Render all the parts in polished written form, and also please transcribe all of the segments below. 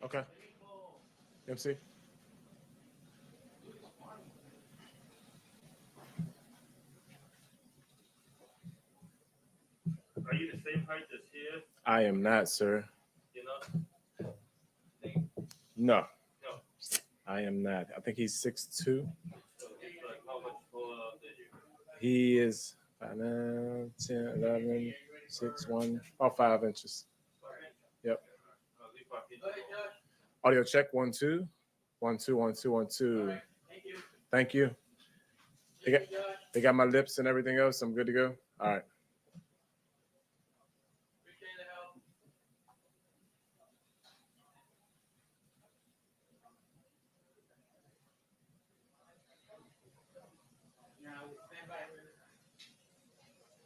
Okay. MC. Are you the same height as he is? I am not, sir. You're not? No, No. I am not. I think he's 6'2". So he's like how much taller than you? He is 9, 10, 11, 6, 1, about 5 inches. 5 inches. Yep. At least 5 inches. Audio check 1 2. 1 2 1 2 1 2. Thank you. They got my lips and everything else. I'm good to go. All right.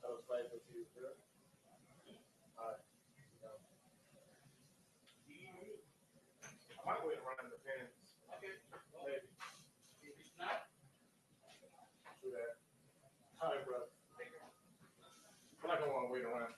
I was fighting with you, sir. All right. I might wait around the pants. Okay. Maybe. If it's not, Do that. All right, brother. I'm not gonna want to wait around.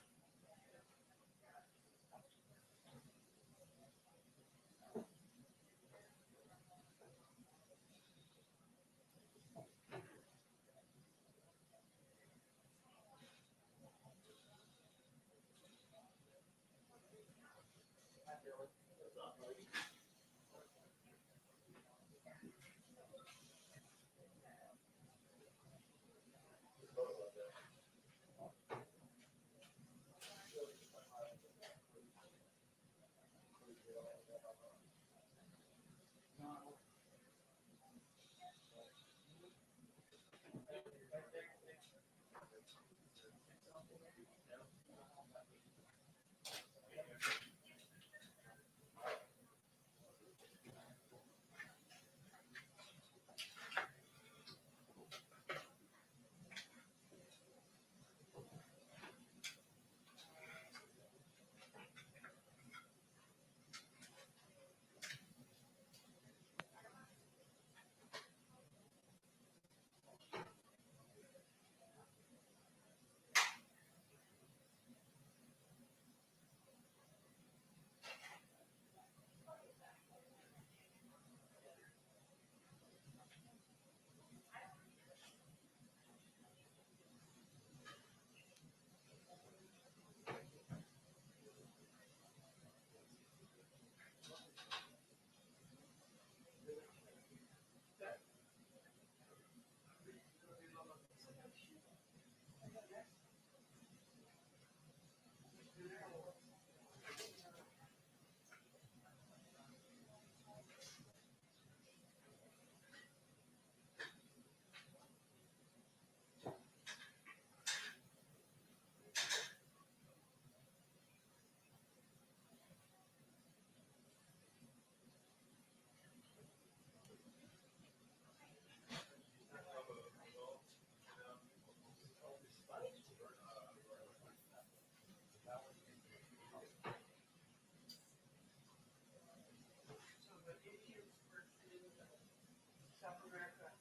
South America,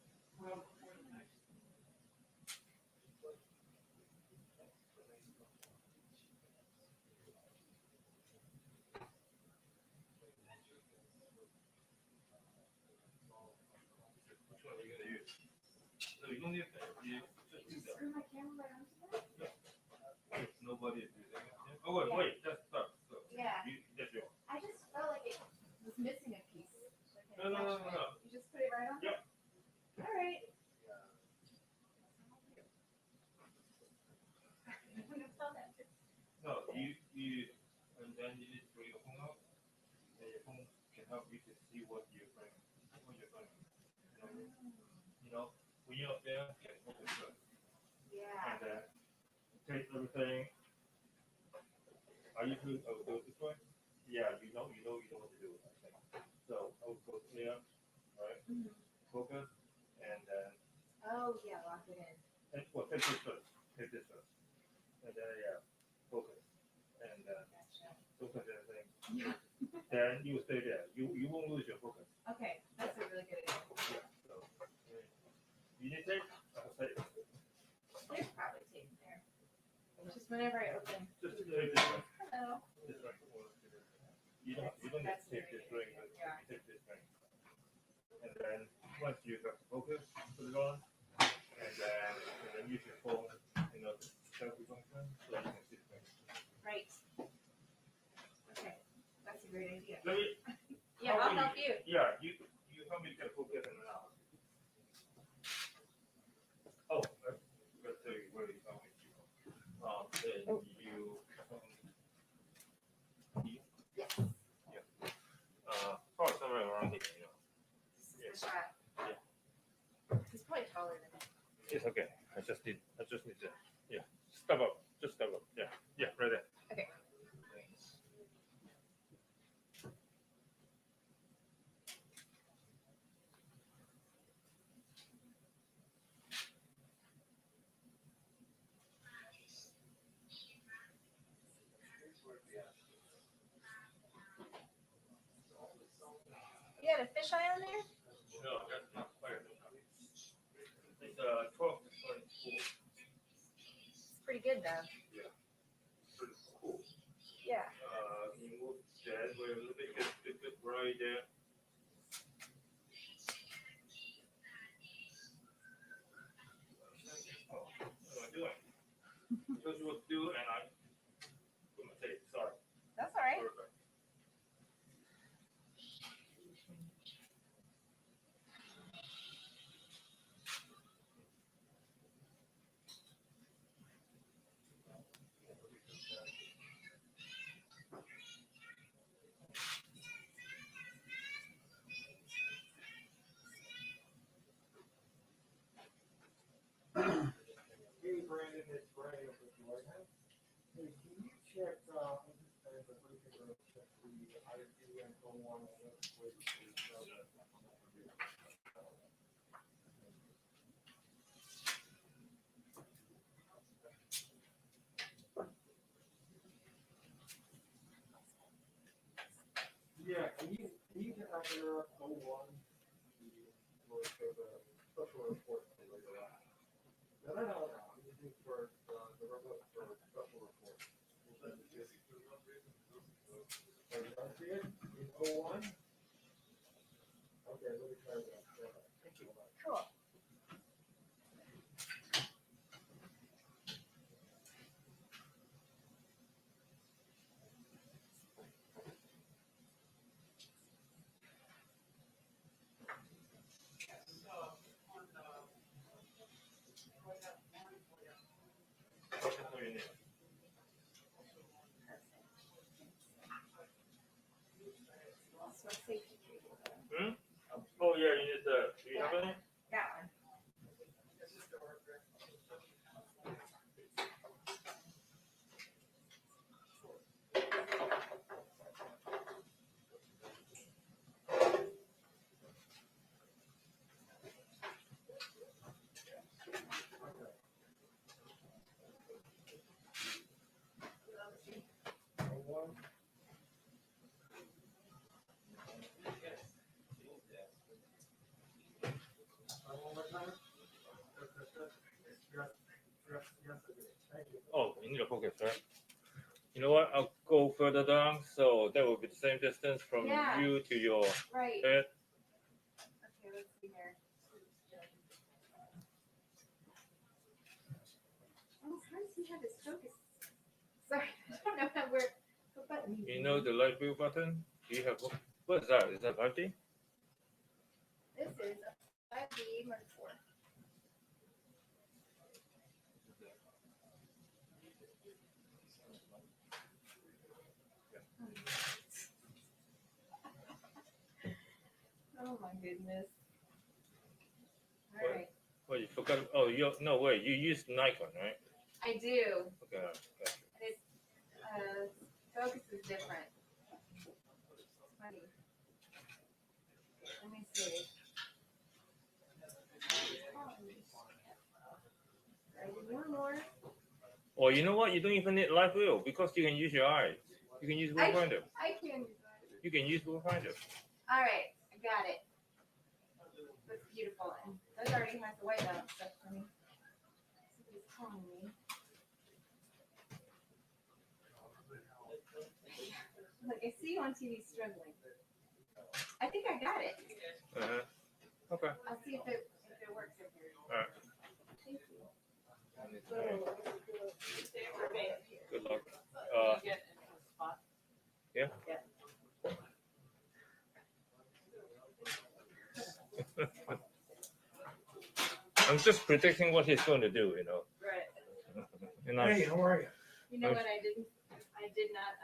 well before the next. Which one are you gonna use? No, you don't need that. You just use that. Screw my camera right onto that? Nobody is using it. Oh wait, just stop. Yeah. That's yours. I just felt like it was missing a piece. No. You just put it right on? Yep. All right. No, and then you need to bring your phone out, and your phone can help you to see what you're doing. You know, when you're up there, you can focus first. Yeah. And then take everything. Are you good? I will go this way. Yeah, you know what to do with that thing. So I will go here, right? Mhm. Focus, and then Oh, yeah, lock it in. well, take this first. Take this first, and then focus, and Gotcha. focus everything. Yeah. Then you will stay there. You won't lose your focus. Okay, that's a really good idea. Yeah. So you need tape. I'll say There's probably tape in there. Just whenever I open. just this way. Hello. This way. you don't need to take this ring, but you take this ring. And then once you got the focus, put it on, and then use your phone, selfie function, so you can see the ring. Right. Okay, that's a great idea. Let me, Yeah, I'll help you. yeah, you help me get focus and then I'll. Oh, let's tell you where you found it. Then you. Yes. Probably somewhere around here, This is the shot. Yeah. He's probably taller than me. It's okay. I just need to. Yeah. Step up. Just step up. Yeah. Yeah. Right there. Okay. You had a fisheye on there? No, that's not quite enough. It's 12.4. It's pretty good though. Yeah. Pretty cool. Yeah. You move that way a little bit. Get right there. Oh, what am I doing? Because you will do, and I put my tape. Sorry. That's all right. Perfect. Hey Brandon, it's Brian over at the White House. Hey, can you check, I'm just trying to check the ID and go on and let's wait for Yeah, can you get out there 01 for the special report later on? No, I'm looking for the report for special report. Oh, you don't see it? In 01? Okay, let me try that. Thank you. Cool. Also a safety cable. Oh yeah, you need the. Do you have any? That one. One more time? Yes, thank you. Oh, you need a focus, right? You know what? I'll go further down, so that will be the same distance from Yeah. you to your Right. head. Okay, let's see here. Oh, how does he have his focus? Sorry, I don't know how where what button he's You know the light blue button? Do you have what is that? Is that 5D? This is a 5D Mark IV. Oh my goodness. All What? right. Well, you forgot. Oh, no way. You used Nikon, right? I do. Okay. Okay. It's focus is different. Funny. Let me see. One more. Or you know what? You don't even need live view because you can use your eyes. You can use viewfinder. I can. You can use viewfinder. All right, I got it. That's beautiful. And those already has the white out stuff for me. Somebody's calling me. Look, I see you on TV struggling. I think I got it. Okay. I'll see if it works in here. All right. Thank you. Good luck. Yeah. I'm just predicting what he's going to do, you know. Right. And I, how are you? You know what I did not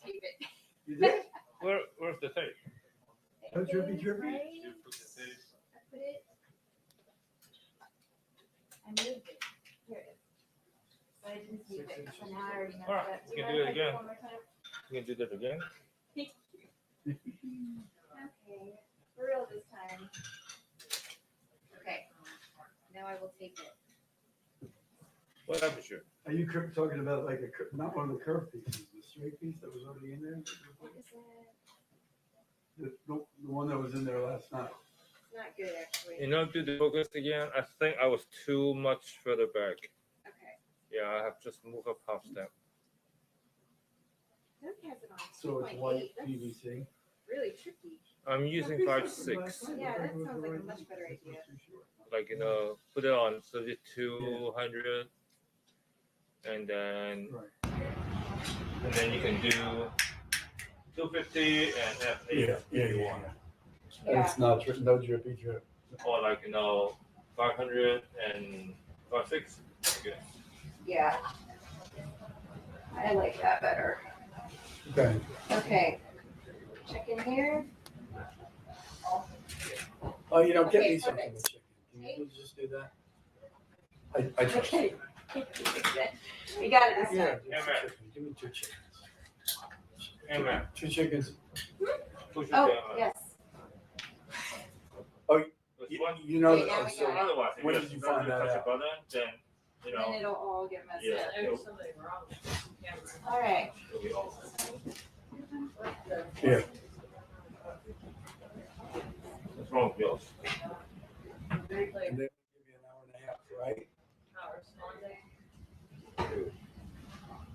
tape it. You did? where's the tape? No drippy, drippy? Right. I put it. I moved it. Here it is. But I didn't tape it. So now I already know All right, that. we can do it again. You can do that again. Okay. For real this time. Okay. Now I will tape it. What aperture? Are you talking about like not one of the curved pieces, the straight piece that was already in there? What is that? The one that was in there last night. It's not good actually. You know, do the focus again. I think I was too much further back. Okay. Yeah, I have just moved up half step. Doug has it on So it's 2.8. white That's PVC. really tricky. I'm using 5.6. Yeah, that sounds like a much better idea. Like, you know, put it on 3200, and then you can do 250 and F8. And it's not no drippy drip. Or like, you know, 500 and 5.6. Okay. Yeah. I like that better. Okay. Okay. Check in here. Oh, you know, get Okay, me something with chicken. Can you please just do that? I trust you. Okay. We got it this Yeah, time. do some chicken. Give me 2 chickens. Amen. 2 chickens. Push it Oh, down. yes. You know, Wait, now we so got it. Otherwise, if when you did you touch find that a out? button, then, you Then know, it'll all get messed yeah, up. it'll, All right. it'll be all. Yeah. What's wrong with yours? And then give you an hour and a half, right?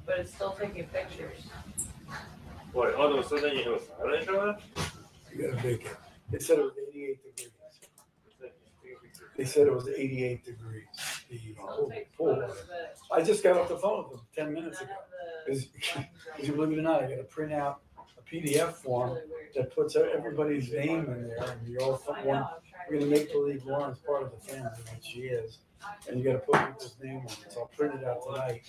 But it's still taking pictures. What, all of a sudden you have a silent shot? You gotta bake it. They said it was 88 degrees. They said it was 88 degrees. The Still takes pool. photos of it. I just got off the phone with them 10 minutes None ago. of Because you believe it or not, I gotta print out a PDF form that puts everybody's name in there, and you're all from one. We're gonna make believe Lauren's part of the family, which she is, and you gotta put people's name on it. So I'll print it out tonight.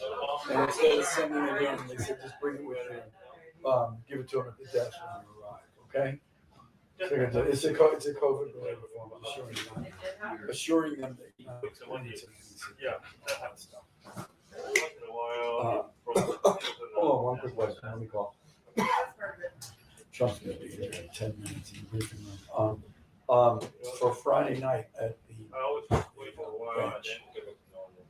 And instead of sending it in, they said just bring it with you. Give it to them at the desk when you arrive. Okay? So it's a COVID related form. I'm assuring them that you're not pointing to anything. Yeah. All that stuff. Once in a while, Hold on, one quick question. Let me call. Trump's gonna be here in 10 minutes in the briefing room. For Friday night at the I always wait for a while and then get back to normal.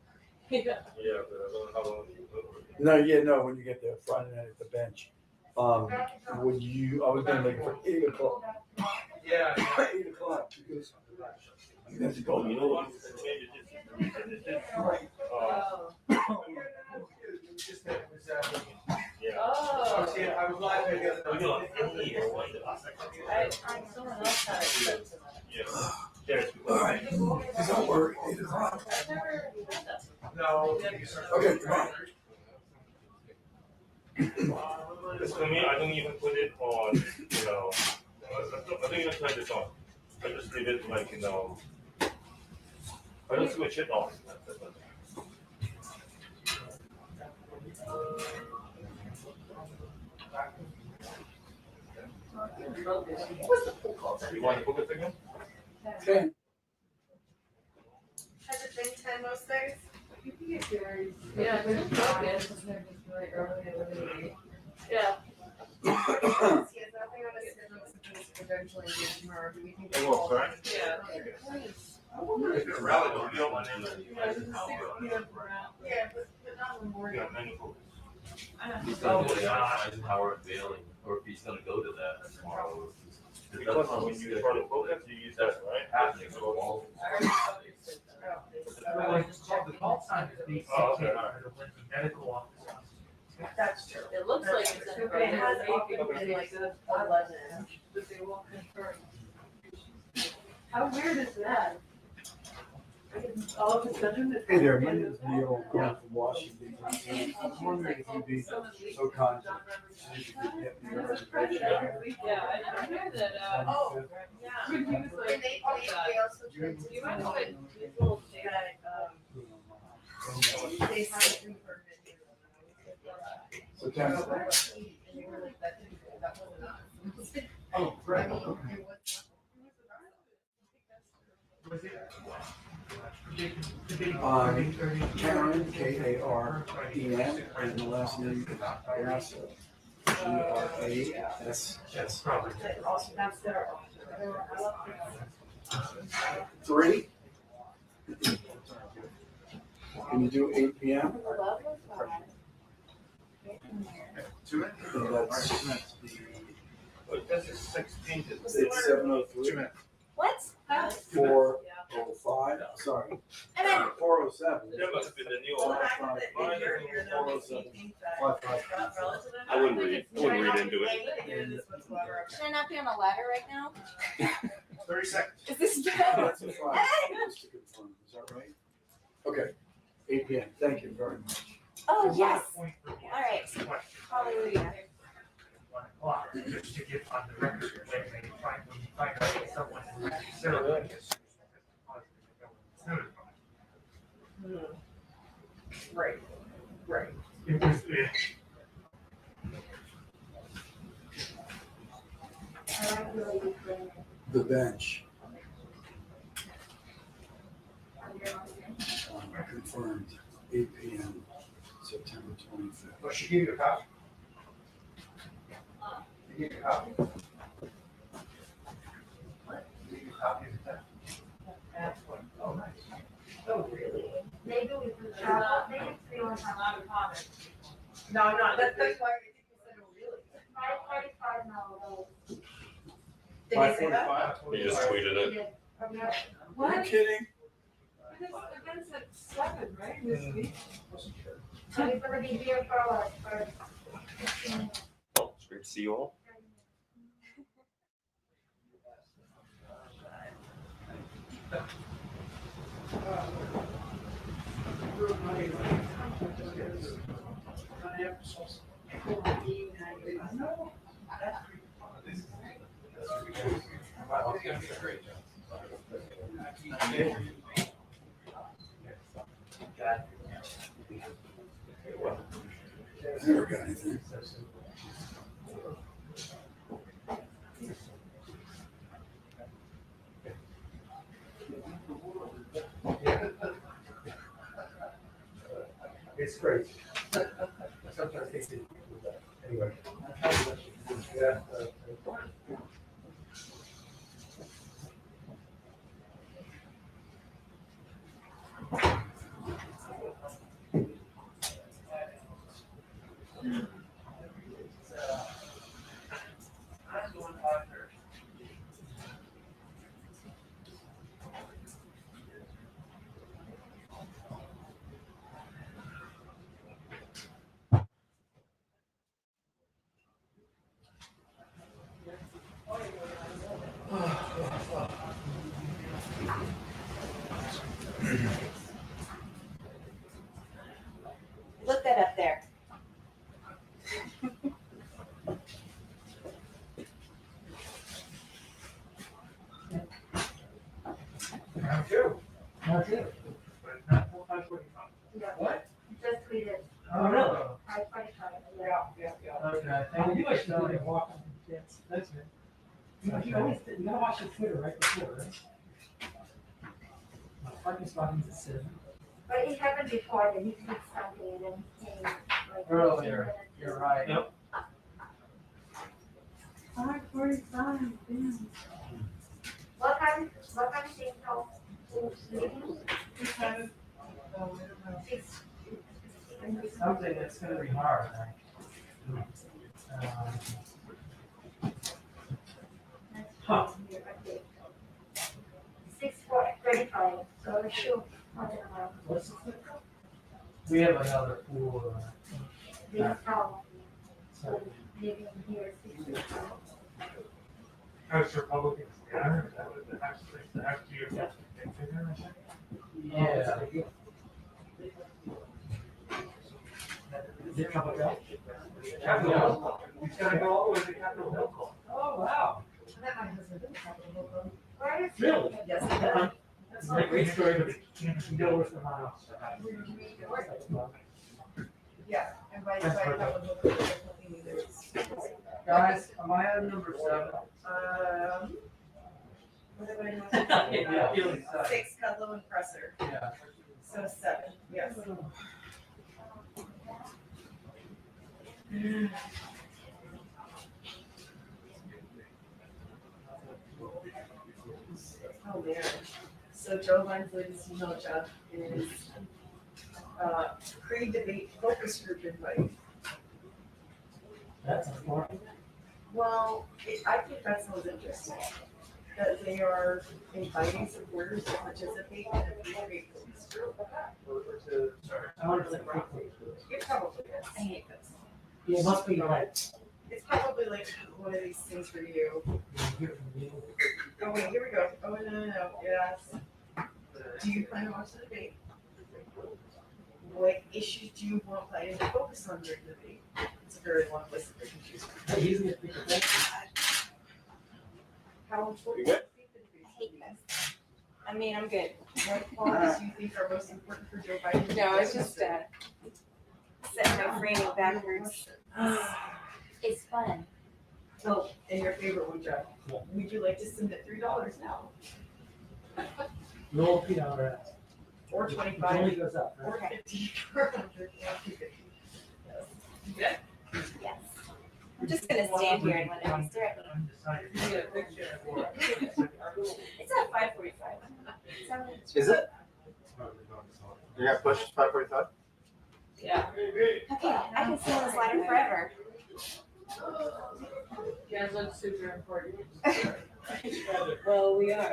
Yeah, but I don't know how long you no, when you get there, Friday night at the bench. Would you? I was gonna make it for 8 o'clock. Yeah. 8 o'clock because you guys go. You know what? Maybe this is the reason. It's just, yeah. Oh. I was laughing Oh, you're like, Someone else had it. yeah. There's All right. Don't worry. 8 o'clock. I've never had that. No. Okay, come on. For me, I don't even put it on, you know, I don't even turn this on. I just leave it like, you know, I don't switch it on. What's the pool called? You want to focus again? Okay. Has it been 10 most days? Yeah, it's just focus. Really early in the day. Yeah. He has nothing on his schedule to eventually do tomorrow. Do we think It works, right? Yeah. If it's relevant, you don't want to know. Yeah, but not in the morning. Yeah, many focus. He's probably on Eisenhower failing, or if he's gonna go to that tomorrow. Because when you try to focus, you use that, right? Happening so long. The call sign is Oh, okay. the medical office. That's true. It looks like it's in. Okay, it has in like a 11. But they won't confirm. How weird is that? All of a sudden. Hey there, my name is Neil, I'm calling from Washington, D.C. I was wondering if you'd be so kind to see if you could get me a reservation. Yeah, I hear that, Oh, yeah. And they also tried Do you mind if I, these little things, they have it in for So can I? and they were like, that wasn't us. Oh, I great, mean, okay. it was. Karen, K-A-R-E-N, and the last name is Grasso, G-R-A-S-S. Three? Can you do 8 p.m.? Two So that's the, This is 16. it's 7:03, What? 4:05, sorry, And then, 4:07. That must have been the new Five, one. five, 4:07. 5:05. I wouldn't read into it. should I not be on a ladder right now? 30 seconds. Is this That's a five, just to confirm, is that right? Okay, 8 p.m., thank you very much. Oh, yes. All right. Hallelujah. 1 o'clock, just to get on the record, when they find out someone is ceremonious. right, right. It was, The bench, confirmed, 8 p.m., September 25th. well, she gave you a copy. She gave you a copy. What? She gave you a copy of that? Oh, nice. Oh, really? Maybe we could travel, maybe we don't have Not a comment. No, that's why I think you said, oh, really? 5:45 now. Did they say that? 5:45? You just tweeted it. Are you What? kidding? This event's at 7, right, this week? So we're gonna be here for 15 minutes. Oh, it's great to see you all. Never got anything. It's great. Sometimes they do. Anyway. Yeah. Look that up there. Round two. Round two. But not 5:45. Yeah, What? just tweeted Oh, really? 5:45. Yeah. Okay. And you guys know they walk on the kids. That's good. You always, you gotta watch your Twitter right before, right? My parking spot needs to sit. But it happened before, that he did something and then he came like. Earlier, 15 minutes. you're right. Yep. 5:45, damn. What time is it called? Six. Something that's gonna be hard, Huh. 6:35, so sure. What's, we have another pool, This call. Maybe here. House Republicans, yeah, that was the House, the House to your left, and figure, I think. Yeah. Is it Capitol Hill? Capitol Hill. He's gonna go all the way to Capitol Hill. Oh, wow. That my husband did Capitol Hill. Really? Yes, he did. That's not a great story, but he goes to my house. Yeah, and by Capitol Hill, there's nothing either. Guys, am I on number 7? What did I Yeah. know? 6 Cudlow and Presser, Yeah. so 7, yes. Oh, man. So Joe Biden's latest email, Jeff, is pre-debate focus group invite. That's important. Well, I think that sounds interesting, that they are inviting supporters to participate in a pre-debate focus group. I wonder if it's a QuickTake. It probably is. I hate this. Yeah, it must be like. It's probably like one of these things for you. Oh, wait, here we go. Oh, no, yes. Do you plan to watch the debate? What issues do you want Biden to focus on during the debate? It's a very long list of different issues. Hey, he's gonna pick a thing. How important You do you think the debate I hate should be? this. I mean, I'm good. What qualities do you think are most important for Joe Biden? No, it's just set my framing backwards. It's fun. Oh, and your favorite one, Joe. Would you like to submit $3 now? No PR. Or It only 25? goes up, right? Or 50? Or 100? Yes. I'm just gonna stand here and let it stare at me. Undecided. It's at 5:45. Is it? You got pushed 5:45? Yeah. Okay, I can sit on this ladder forever. Yeah, that's super important. Well, we are.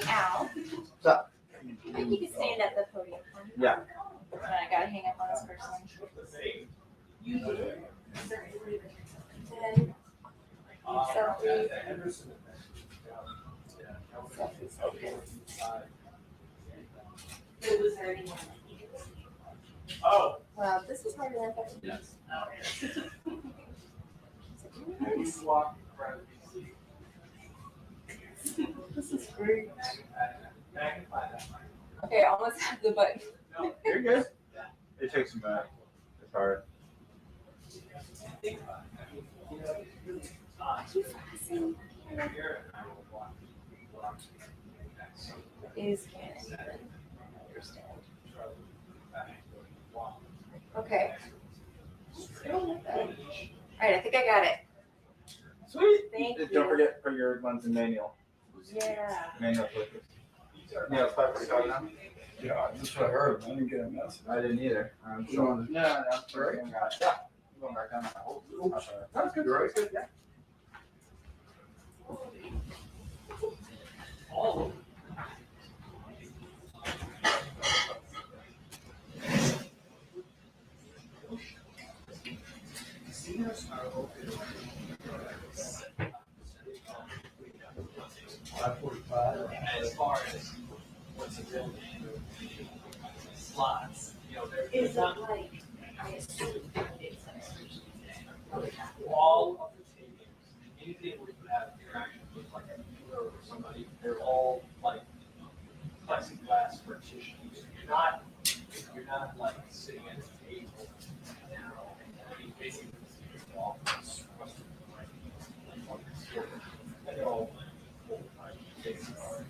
Al. What's up? I think you can stand at the podium. Yeah. But I gotta hang up on this person. Then, selfie. Oh. Wow, this is harder than I thought. Yes. This is great. Okay, I almost have the button. No, you're good. It takes a minute. It's hard. Is can't even understand. Okay. Alright, I think I got it. Sweet. Thank you. Don't forget put your ones in manual. Yeah. Manual focus. Yeah, it's 5:45 now. Yeah, that's what I heard. I didn't get a message. I didn't either. I'm showing. No. Right. Yeah. Going back down. I'll show you. That's good. You're right. Good. Yeah. As far as what's available slots, Is there's it like, I assume it's all of the stadiums, anything where you have interaction with like a viewer or somebody, they're all like plexiglass partitions. You're not like sitting at a table. I mean, basically, it's all and they're all full-time facing hours.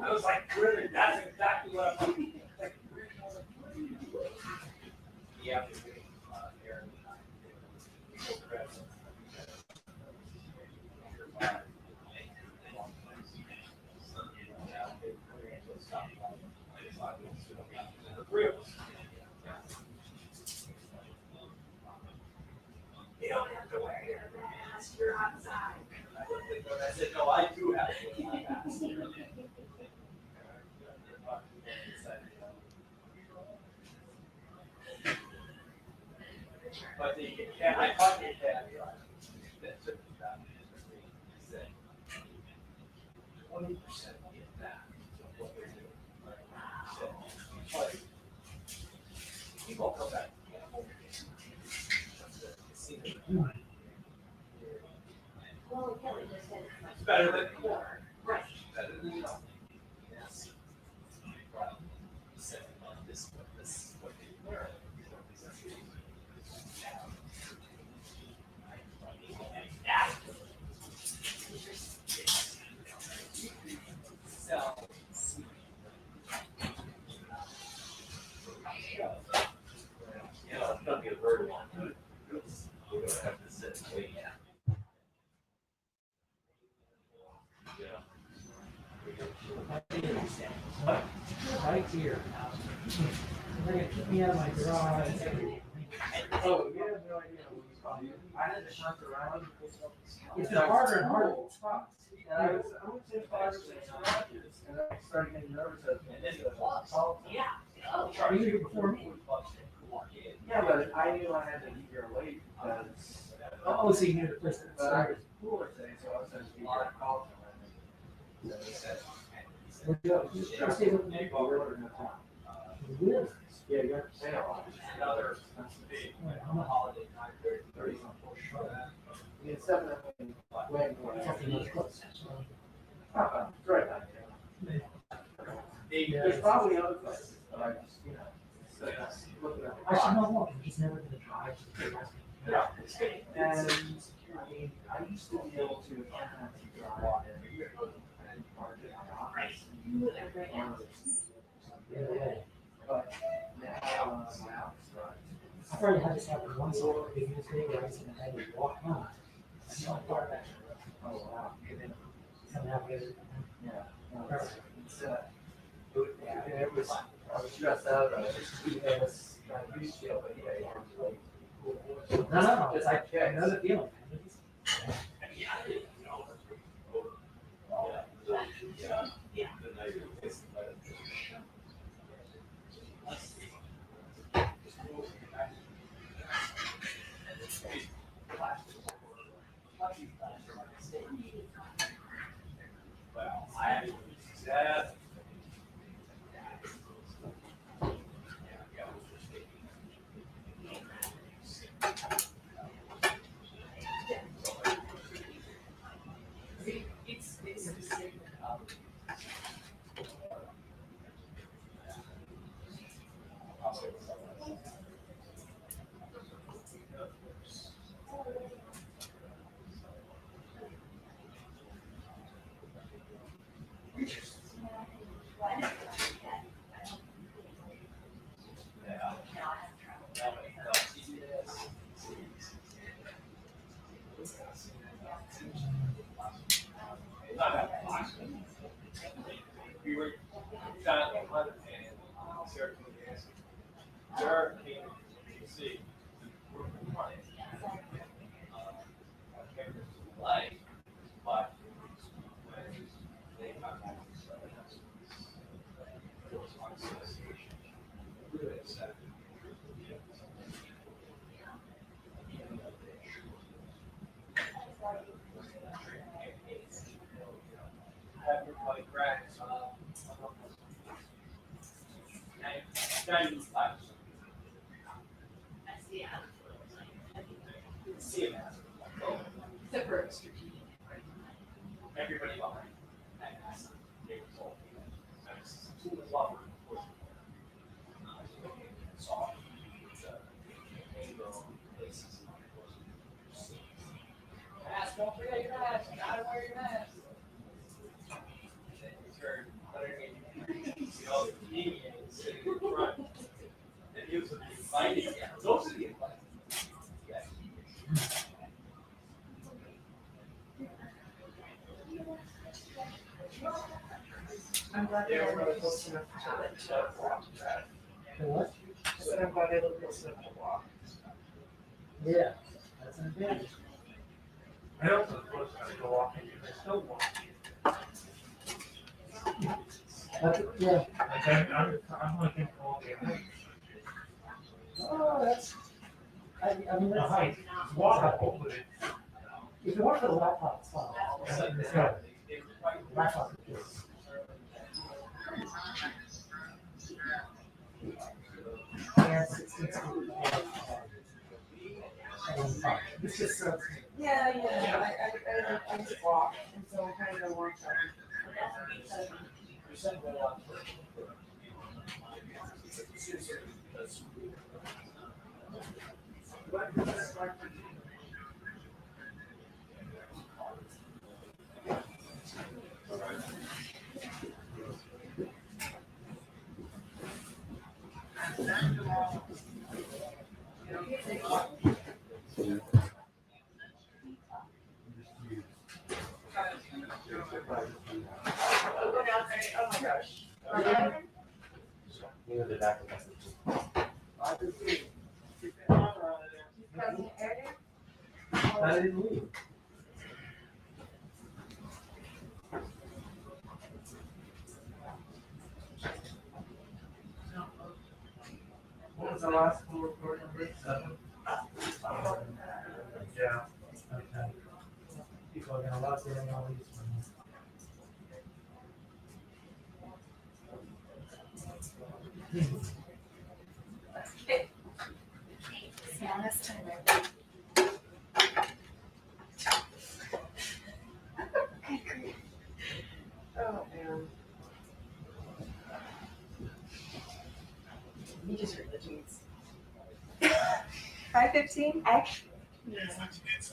I was like, really? That's exactly what I'm like. Yeah. Aaron. The three of us. You don't have to wear your mask, you're outside. I said, no, I do have to wear my mask. But the cat, I talked to the cat driver that took me back. He said, 20% get back of what they're doing. He said, but he won't come back. It's better than corn. Right. Better than nothing. Yes. Right. He said, this is what they learn. Yeah, it's gonna be a bird one. We're gonna have to sit and wait. Right here. They're gonna kick me out of my garage. Oh, you have no idea what he's calling you. I had to hunt around. It's harder and harder spots. And I would say 5 or 6 garages, and I started getting nervous at the end of the Yeah. You knew before me. Yeah, but I knew I had to be here late because Oh, so you knew the place that but I started. was cooler today, so I was going to be here at college. Where'd you go? You stayed with me. Really? Yeah, you got to pay a lot. Another big holiday time, 30 on push for that. It's definitely way more. Something that's close. It's right back there. There's probably other places, but I just, looking at the I should clock. know more. He's never gonna drive. Yeah, and I mean, I used to be able to, if I had to drive and park it in my office. But now, I've already had this happen once over the previous day where I was in the head and walk home. It's not far back. oh wow, Come out with it. yeah, no, it's, and it was, I was stressed out about it, because I used to, but yeah, it was like. No, it's like, I know the feeling. Well, I actually said. We were down at 100 and Sarah came to ask. Sarah came to see. We're running. Cameras to light, but when they got back to the it was on association. Really upset. Have your bike racks on. Now you lose 5%. See it as Except for strategic. everybody behind. That's the result. That's too much. Soft. Mask, don't forget your mask. You gotta wear your mask. It's very, invited, yeah, those are the invited. Yeah. I'm glad that I live close enough to walk. What? I said I'm glad I live close enough to walk. Yeah, that's an advantage. I also was supposed to go walking, I still walk. Yeah. I'm looking for the Oh, that's, I mean, the that's. height, it's walkable, but If you want for the laptop, it's fine. it's not. Laptop is good. Yeah, 16 feet. It's just so. Yeah. I just walk, and so I'm kind of gonna walk up. Oh, go down there. Oh my gosh. You know, the back of I didn't leave. What was the last school report number? 7? Yeah. Okay. People are gonna love hearing all these from you. Smallest time ever. Oh, man. You just heard the tweets. 5:15? Actually. Yeah. Which means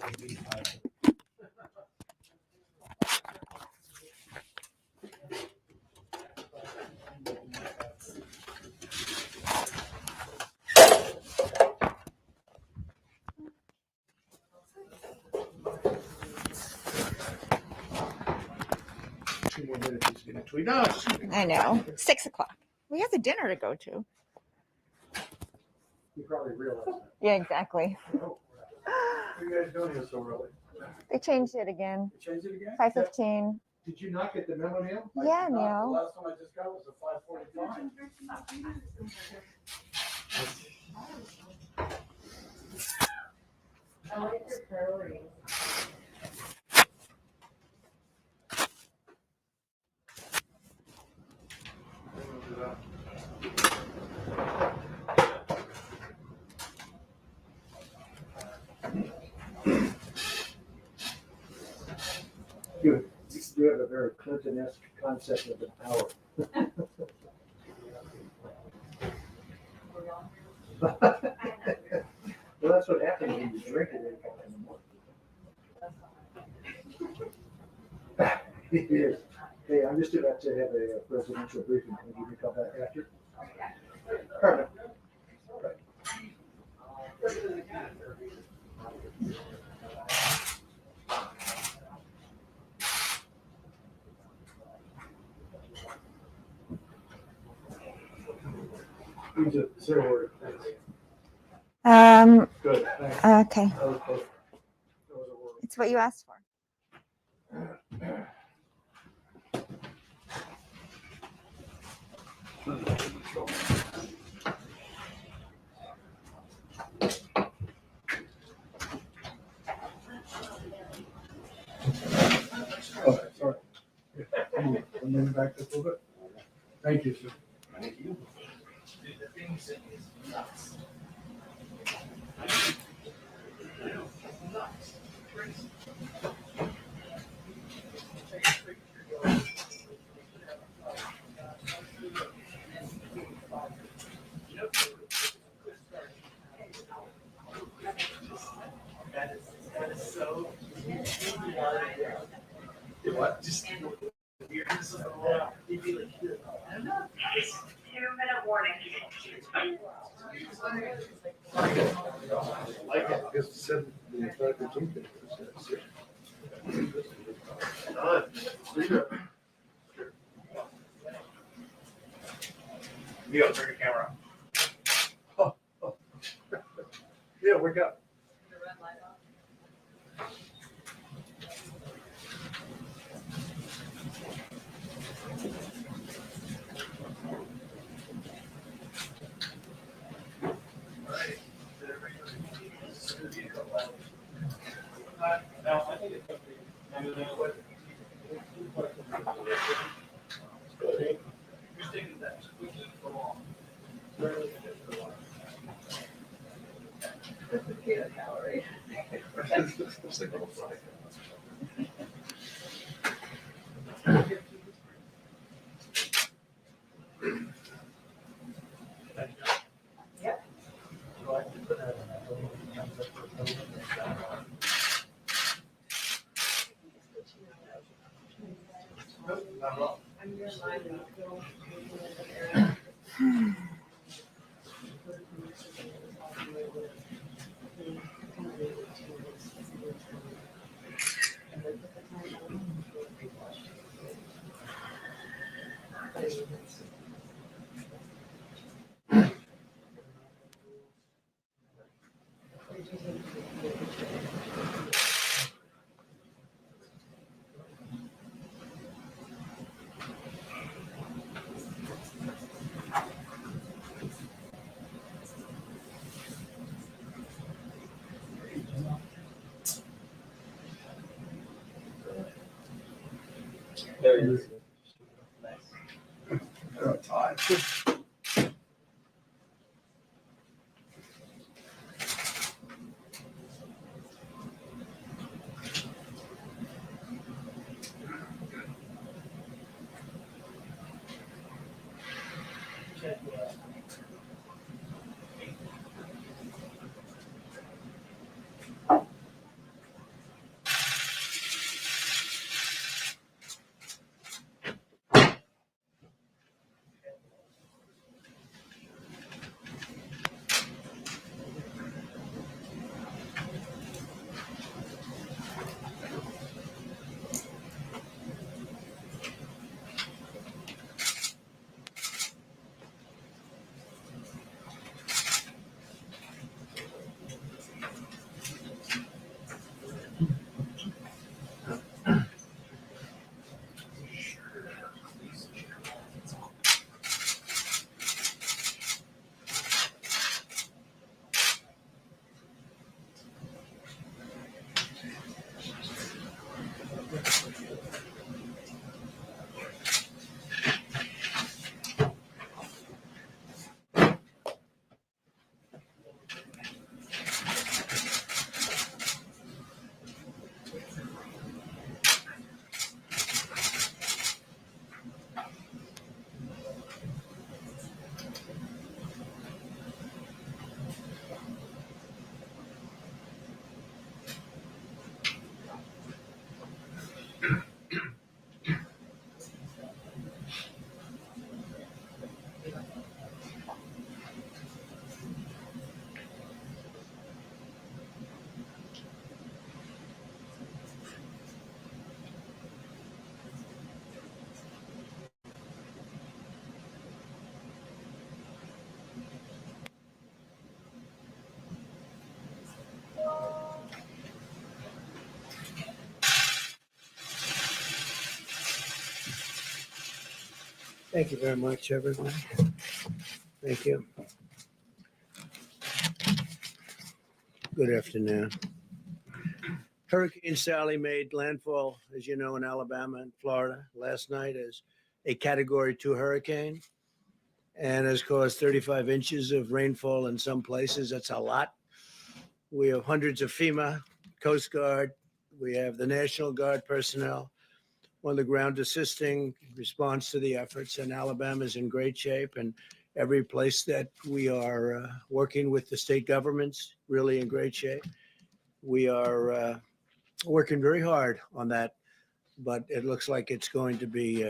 it'll be high. Two more minutes, he's gonna tweet. No, it's just- I know. 6 o'clock. We have a dinner to go to. You probably realize that. Yeah, exactly. Oh, what are you guys doing here so early? They changed it again. You changed it again? 5:15. Did you not get the memo, Neil? Yeah, The Neil. last one I just got was a 5:45. I like your priorities. You have a very Clinton-esque concept of an hour. Well, that's what happens when you drink at 8 o'clock in the morning. It is. Hey, I'm just about to have a presidential briefing. Can you come back after? Perfect. Right. These are zero order. Good. Thanks. Okay. That was close. That was a word. It's what you asked for. Oh, sorry. And then back to full bit. Thank you, sir. Thank you. Leo, turn your camera on. Yeah, wake up. Now, I think it's going to be, I mean, what? You're thinking that we keep for long. Rarely can it for long. Calorie. Yep. I'm your line. There it is. Thank you very much, everybody. Thank you. Good afternoon. Hurricane Sally made landfall, as you know, in Alabama and Florida last night as a Category 2 hurricane and has caused 35 inches of rainfall in some places. That's a lot. We have hundreds of FEMA, Coast Guard. We have the National Guard personnel on the ground assisting response to the efforts, and Alabama is in great shape. And every place that we are working with the state governments, really in great shape. We are working very hard on that, but it looks like it's going to be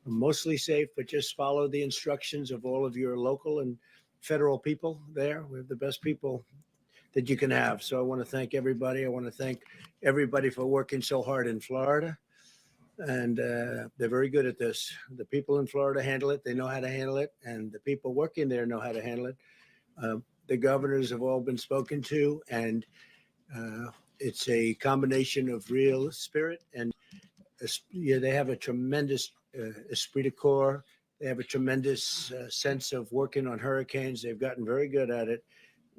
mostly safe, but just follow the instructions of all of your local and federal people there. We have the best people that you can have. So I want to thank everybody. I want to thank everybody for working so hard in Florida. And they're very good at this. The people in Florida handle it. They know how to handle it. And the people working there know how to handle it. The governors have all been spoken to. And it's a combination of real spirit. And yeah, they have a tremendous esprit de corps. They have a tremendous sense of working on hurricanes. They've gotten very good at it.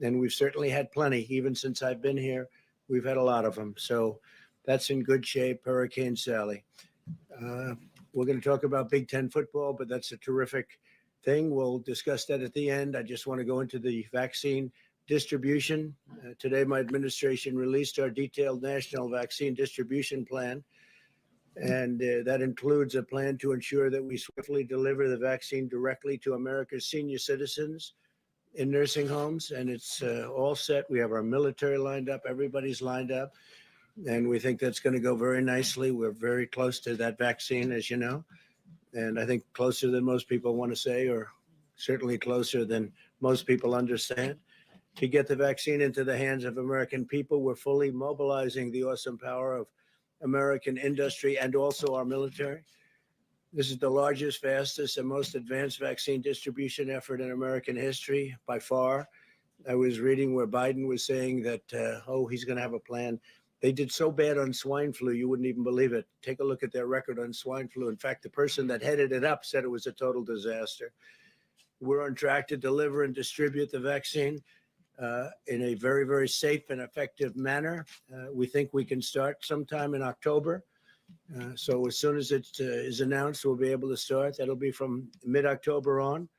And we've certainly had plenty. Even since I've been here, we've had a lot of them. So that's in good shape, Hurricane Sally. We're going to talk about Big Ten football, but that's a terrific thing. We'll discuss that at the end. I just want to go into the vaccine distribution. Today, my administration released our detailed national vaccine distribution plan. And that includes a plan to ensure that we swiftly deliver the vaccine directly to America's senior citizens in nursing homes. And it's all set. We have our military lined up. Everybody's lined up. And we think that's going to go very nicely. We're very close to that vaccine, as you know. And I think closer than most people want to say, or certainly closer than most people understand. To get the vaccine into the hands of American people, we're fully mobilizing the awesome power of American industry and also our military. This is the largest, fastest, and most advanced vaccine distribution effort in American history by far. I was reading where Biden was saying that, he's going to have a plan. They did so bad on swine flu, you wouldn't even believe it. Take a look at their record on swine flu. In fact, the person that headed it up said it was a total disaster. We're on track to deliver and distribute the vaccine in a very, very safe and effective manner. We think we can start sometime in October. So as soon as it is announced, we'll be able to start. That'll be from mid-October on.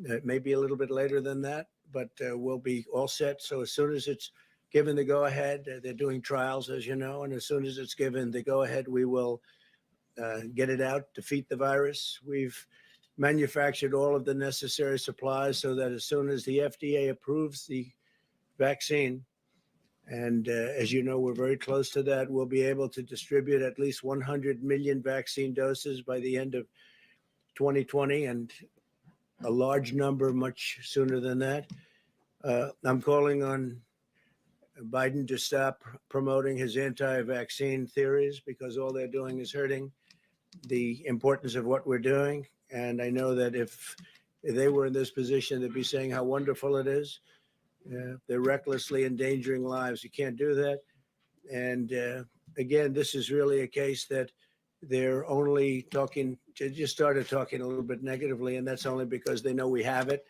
It may be a little bit later than that, but we'll be all set. So as soon as it's given the go-ahead, they're doing trials, as you know, and as soon as it's given the go-ahead, we will get it out, defeat the virus. We've manufactured all of the necessary supplies so that as soon as the FDA approves the vaccine, and as you know, we're very close to that, we'll be able to distribute at least 100 million vaccine doses by the end of 2020, and a large number much sooner than that. I'm calling on Biden to stop promoting his anti-vaccine theories because all they're doing is hurting the importance of what we're doing. And I know that if they were in this position, they'd be saying how wonderful it is. They're recklessly endangering lives. You can't do that. And again, this is really a case that they're only talking, just started talking a little bit negatively, and that's only because they know we have it,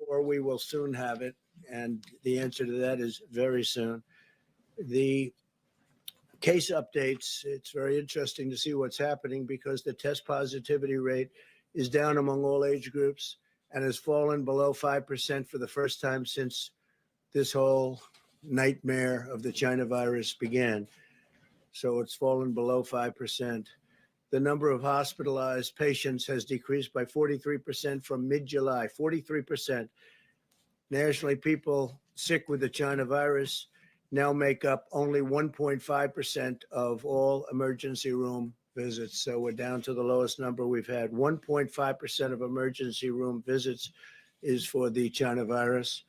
or we will soon have it. And the answer to that is very soon. The case updates, it's very interesting to see what's happening because the test positivity rate is down among all age groups and has fallen below 5% for the first time since this whole nightmare of the China virus began. So it's fallen below 5%. The number of hospitalized patients has decreased by 43% from mid-July, 43%. Nationally, people sick with the China virus now make up only 1.5% of all emergency room visits. So we're down to the lowest number we've had. 1.5% of emergency room visits is for the China virus.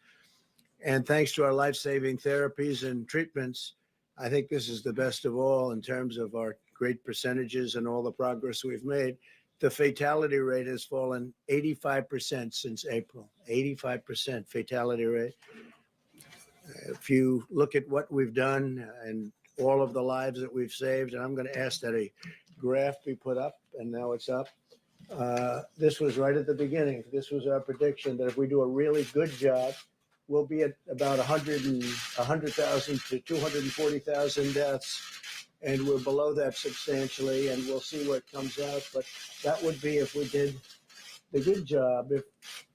And thanks to our life-saving therapies and treatments, I think this is the best of all in terms of our great percentages and all the progress we've made. The fatality rate has fallen 85% since April, 85% fatality rate. If you look at what we've done and all of the lives that we've saved, and I'm going to ask that a graph be put up, and now it's up. This was right at the beginning. This was our prediction that if we do a really good job, we'll be at about 100,000 to 240,000 deaths. And we're below that substantially, and we'll see what comes out. But that would be if we did the good job. If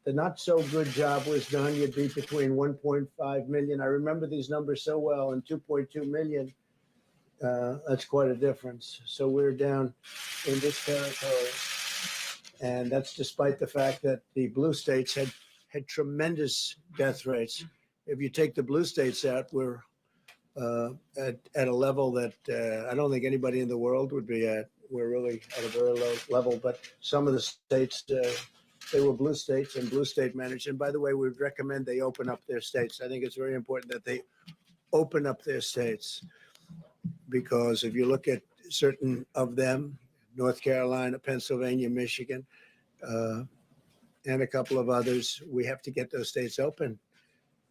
the not so good job was done, you'd be between 1.5 million. I remember these numbers so well, and 2.2 million. That's quite a difference. So we're down in this territory. And that's despite the fact that the blue states had tremendous death rates. If you take the blue states out, we're at a level that I don't think anybody in the world would be at. We're really at a very low level, but some of the states they were blue states and blue state managed. And by the way, we would recommend they open up their states. I think it's very important that they open up their states, because if you look at certain of them, North Carolina, Pennsylvania, Michigan, and a couple of others, we have to get those states open.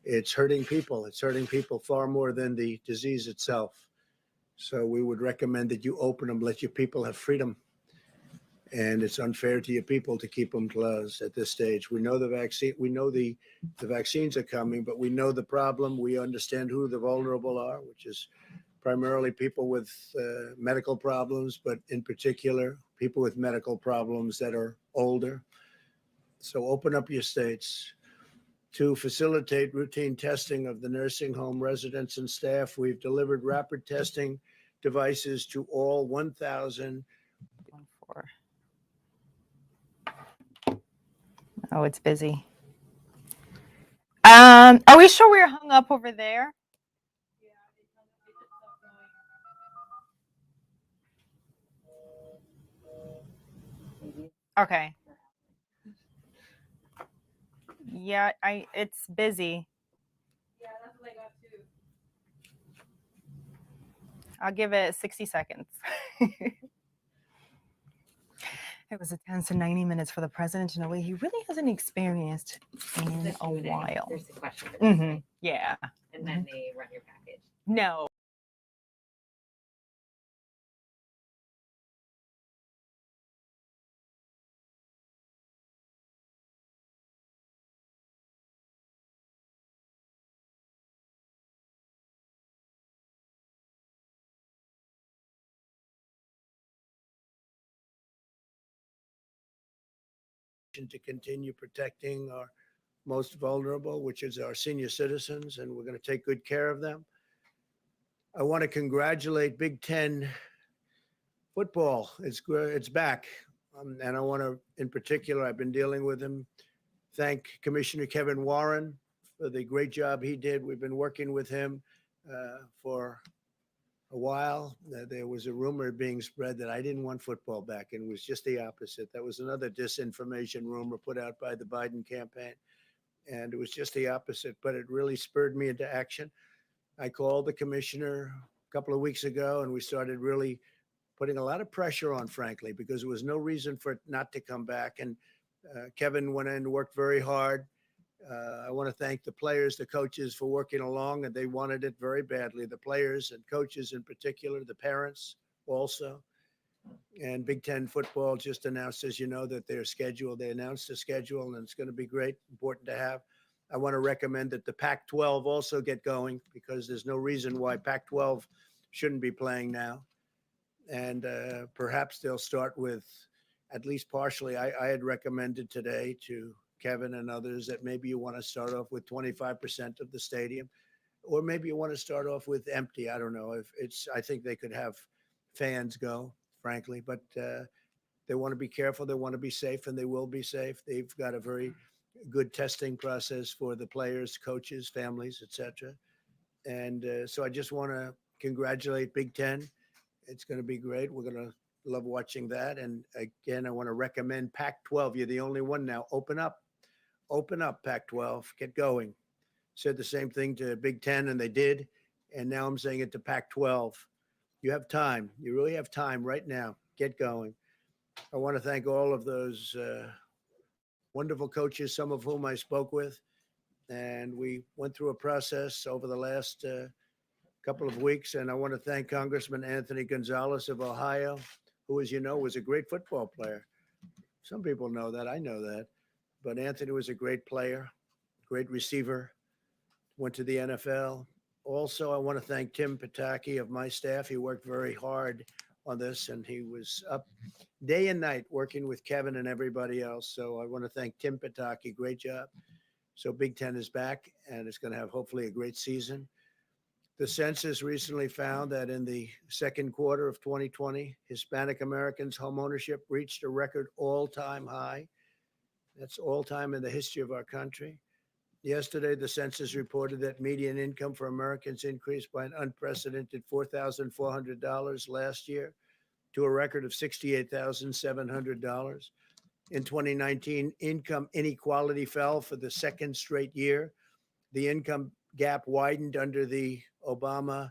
It's hurting people. It's hurting people far more than the disease itself. So we would recommend that you open them, let your people have freedom. And it's unfair to your people to keep them closed at this stage. We know the vaccine, we know the vaccines are coming, but we know the problem. We understand who the vulnerable are, which is primarily people with medical problems, but in particular, people with medical problems that are older. So open up your states. To facilitate routine testing of the nursing home residents and staff, we've delivered rapid testing devices to all 1,000. Oh, it's busy. Are we sure we're hung up over there? Okay. Yeah, it's busy. Yeah, that's what I got too. I'll give it 60 seconds. It was a 10 to 90 minutes for the president in a way he really hasn't experienced in a while. There's a question. Yeah. And then they run your package. No. To continue protecting our most vulnerable, which is our senior citizens, and we're going to take good care of them. I want to congratulate Big Ten football. It's back, and I want to, in particular, I've been dealing with him. Thank Commissioner Kevin Warren for the great job he did. We've been working with him for a while. There was a rumor being spread that I didn't want football back, and it was just the opposite. That was another disinformation rumor put out by the Biden campaign, and it was just the opposite, but it really spurred me into action. I called the commissioner a couple of weeks ago, and we started really putting a lot of pressure on, frankly, because there was no reason for it not to come back. And Kevin went in and worked very hard. I want to thank the players, the coaches for working along, and they wanted it very badly. The players and coaches in particular, the parents also. And Big Ten football just announced, as you know, that their schedule, they announced a schedule, and it's going to be great, important to have. I want to recommend that the Pac-12 also get going, because there's no reason why Pac-12 shouldn't be playing now. And perhaps they'll start with, at least partially, I had recommended today to Kevin and others that maybe you want to start off with 25% of the stadium, or maybe you want to start off with empty. I don't know if it's, I think they could have fans go, frankly, but they want to be careful. They want to be safe, and they will be safe. They've got a very good testing process for the players, coaches, families, etc. And so I just want to congratulate Big Ten. It's going to be great. We're going to love watching that. And again, I want to recommend Pac-12. You're the only one now. Open up, Pac-12. Get going. Said the same thing to Big Ten, and they did. And now I'm saying it to Pac-12. You have time. You really have time right now. Get going. I want to thank all of those wonderful coaches, some of whom I spoke with. And we went through a process over the last couple of weeks. And I want to thank Congressman Anthony Gonzalez of Ohio, who, as you know, was a great football player. Some people know that. I know that. But Anthony was a great player, great receiver, went to the NFL. Also, I want to thank Tim Pataki of my staff. He worked very hard on this, and he was up day and night working with Kevin and everybody else. So I want to thank Tim Pataki. Great job. So Big Ten is back, and it's going to have hopefully a great season. The census recently found that in the second quarter of 2020, Hispanic Americans' home ownership reached a record all-time high. That's all-time in the history of our country. Yesterday, the census reported that median income for Americans increased by an unprecedented $4,400 last year to a record of $68,700. In 2019, income inequality fell for the second straight year. The income gap widened under the Obama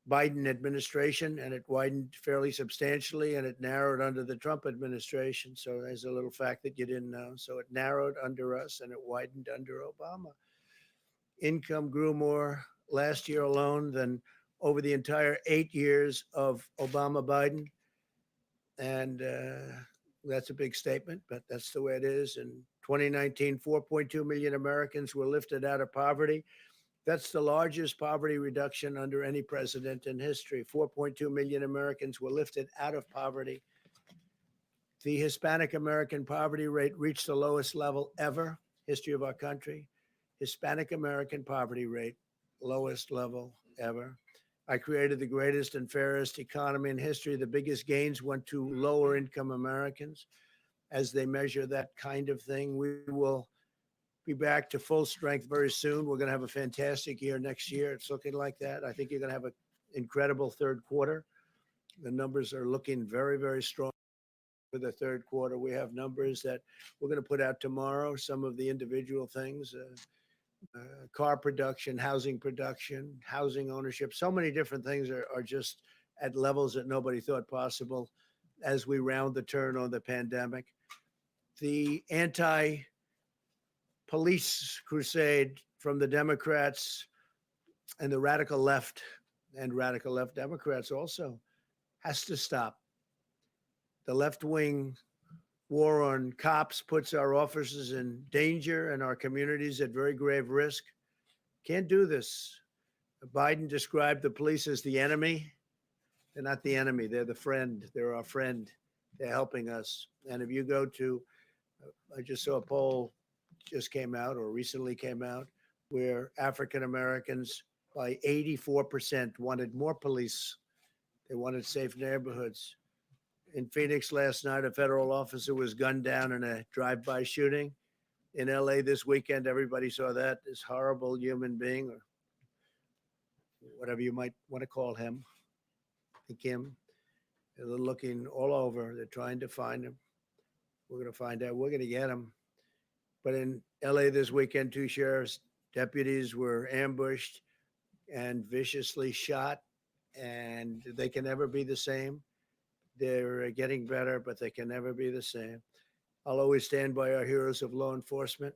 Biden administration, and it widened fairly substantially, and it narrowed under the Trump administration. So there's a little fact that you didn't know. So it narrowed under us and it widened under Obama. Income grew more last year alone than over the entire 8 years of Obama Biden. And that's a big statement, but that's the way it is. In 2019, 4.2 million Americans were lifted out of poverty. That's the largest poverty reduction under any president in history. 4.2 million Americans were lifted out of poverty. The Hispanic American poverty rate reached the lowest level ever, history of our country. Hispanic American poverty rate, lowest level ever. I created the greatest and fairest economy in history. The biggest gains went to lower income Americans. As they measure that kind of thing, we will be back to full strength very soon. We're going to have a fantastic year next year. It's looking like that. I think you're going to have an incredible third quarter. The numbers are looking very, very strong for the third quarter. We have numbers that we're going to put out tomorrow, some of the individual things, car production, housing ownership. So many different things are just at levels that nobody thought possible as we round the turn on the pandemic. The anti-police crusade from the Democrats and the radical left Democrats also has to stop. The left-wing war on cops puts our officers in danger and our communities at very grave risk. Can't do this. Biden described the police as the enemy. They're not the enemy. They're the friend. They're our friend. They're helping us. And if you go to, I just saw a poll just came out or recently came out where African Americans by 84% wanted more police. They wanted safe neighborhoods. In Phoenix last night, a federal officer was gunned down in a drive-by shooting. In LA this weekend, everybody saw that. This horrible human being, or whatever you might want to call him, Kim. They're looking all over. They're trying to find him. We're going to find out. We're going to get him. But in LA this weekend, 2 sheriff's deputies were ambushed and viciously shot, and they can never be the same. They're getting better, but they can never be the same. I'll always stand by our heroes of law enforcement,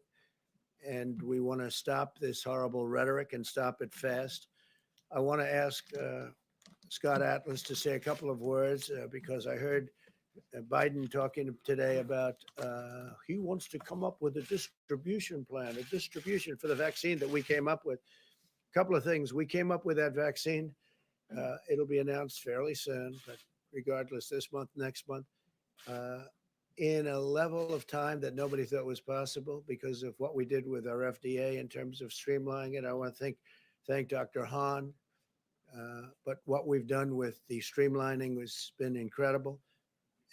and we want to stop this horrible rhetoric and stop it fast. I want to ask Scott Atlas to say a couple of words because I heard Biden talking today about he wants to come up with a distribution plan, a distribution for the vaccine that we came up with. A couple of things. We came up with that vaccine. It'll be announced fairly soon, but regardless, this month, next month, in a level of time that nobody thought was possible because of what we did with our FDA in terms of streamlining it. I want to thank Dr. Hahn. But what we've done with the streamlining has been incredible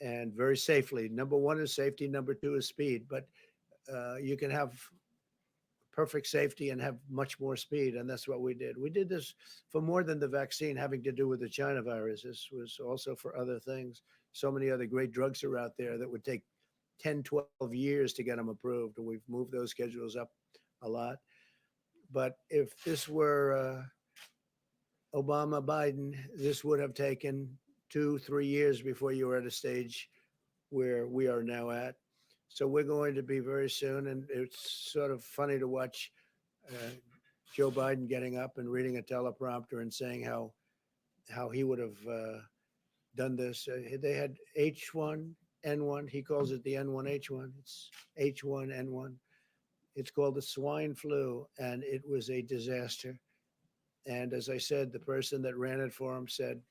and very safely. Number one is safety. Number two is speed. But you can have perfect safety and have much more speed. And that's what we did. We did this for more than the vaccine having to do with the China virus. This was also for other things. So many other great drugs are out there that would take 10, 12 years to get them approved. And we've moved those schedules up a lot. But if this were Obama, Biden, this would have taken 2-3 years before you were at a stage where we are now at. So we're going to be very soon. And it's sort of funny to watch Joe Biden getting up and reading a teleprompter and saying how he would have done this. They had H1N1. He calls it the N1H1. It's H1N1. It's called the swine flu, and it was a disaster. And as I said, the person that ran it for him said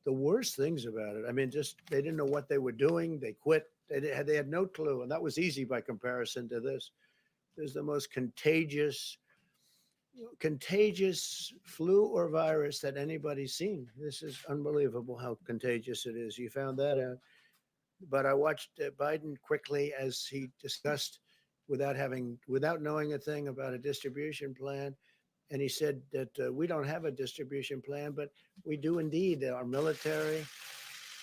the worst things about it. I mean, just they didn't know what they were doing. They quit. They had no clue. And that was easy by comparison to this. There's the most contagious flu or virus that anybody's seen. This is unbelievable how contagious it is. You found that out. But I watched Biden quickly as he discussed without knowing a thing about a distribution plan. And he said that we don't have a distribution plan, but we do indeed.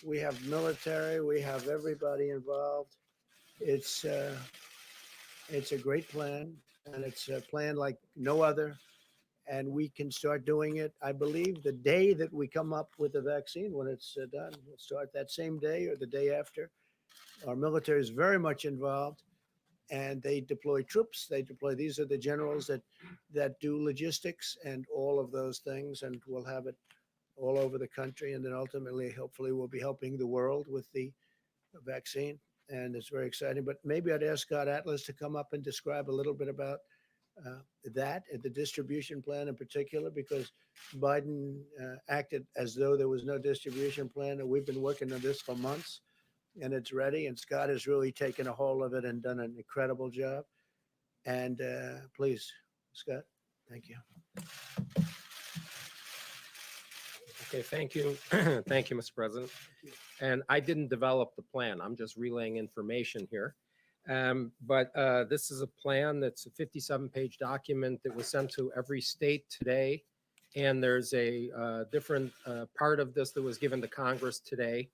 We have military, we have everybody involved. it's a great plan, and it's a plan like no other. And we can start doing it, I believe, the day that we come up with the vaccine, when it's done. We'll start that same day or the day after. Our military is very much involved, and they deploy troops. They deploy, these are the generals that do logistics and all of those things, and we'll have it all over the country. And then ultimately, hopefully, we'll be helping the world with the vaccine. And it's very exciting. But maybe I'd ask Scott Atlas to come up and describe a little bit about that and the distribution plan in particular, because Biden acted as though there was no distribution plan, and we've been working on this for months, and it's ready. And Scott has really taken a hold of it and done an incredible job. And please, Scott, thank you. Okay, thank you. Thank you, Mr. President. And I didn't develop the plan. I'm just relaying information here. But this is a plan that's a 57-page document that was sent to every state today. And there's a different part of this that was given to Congress today.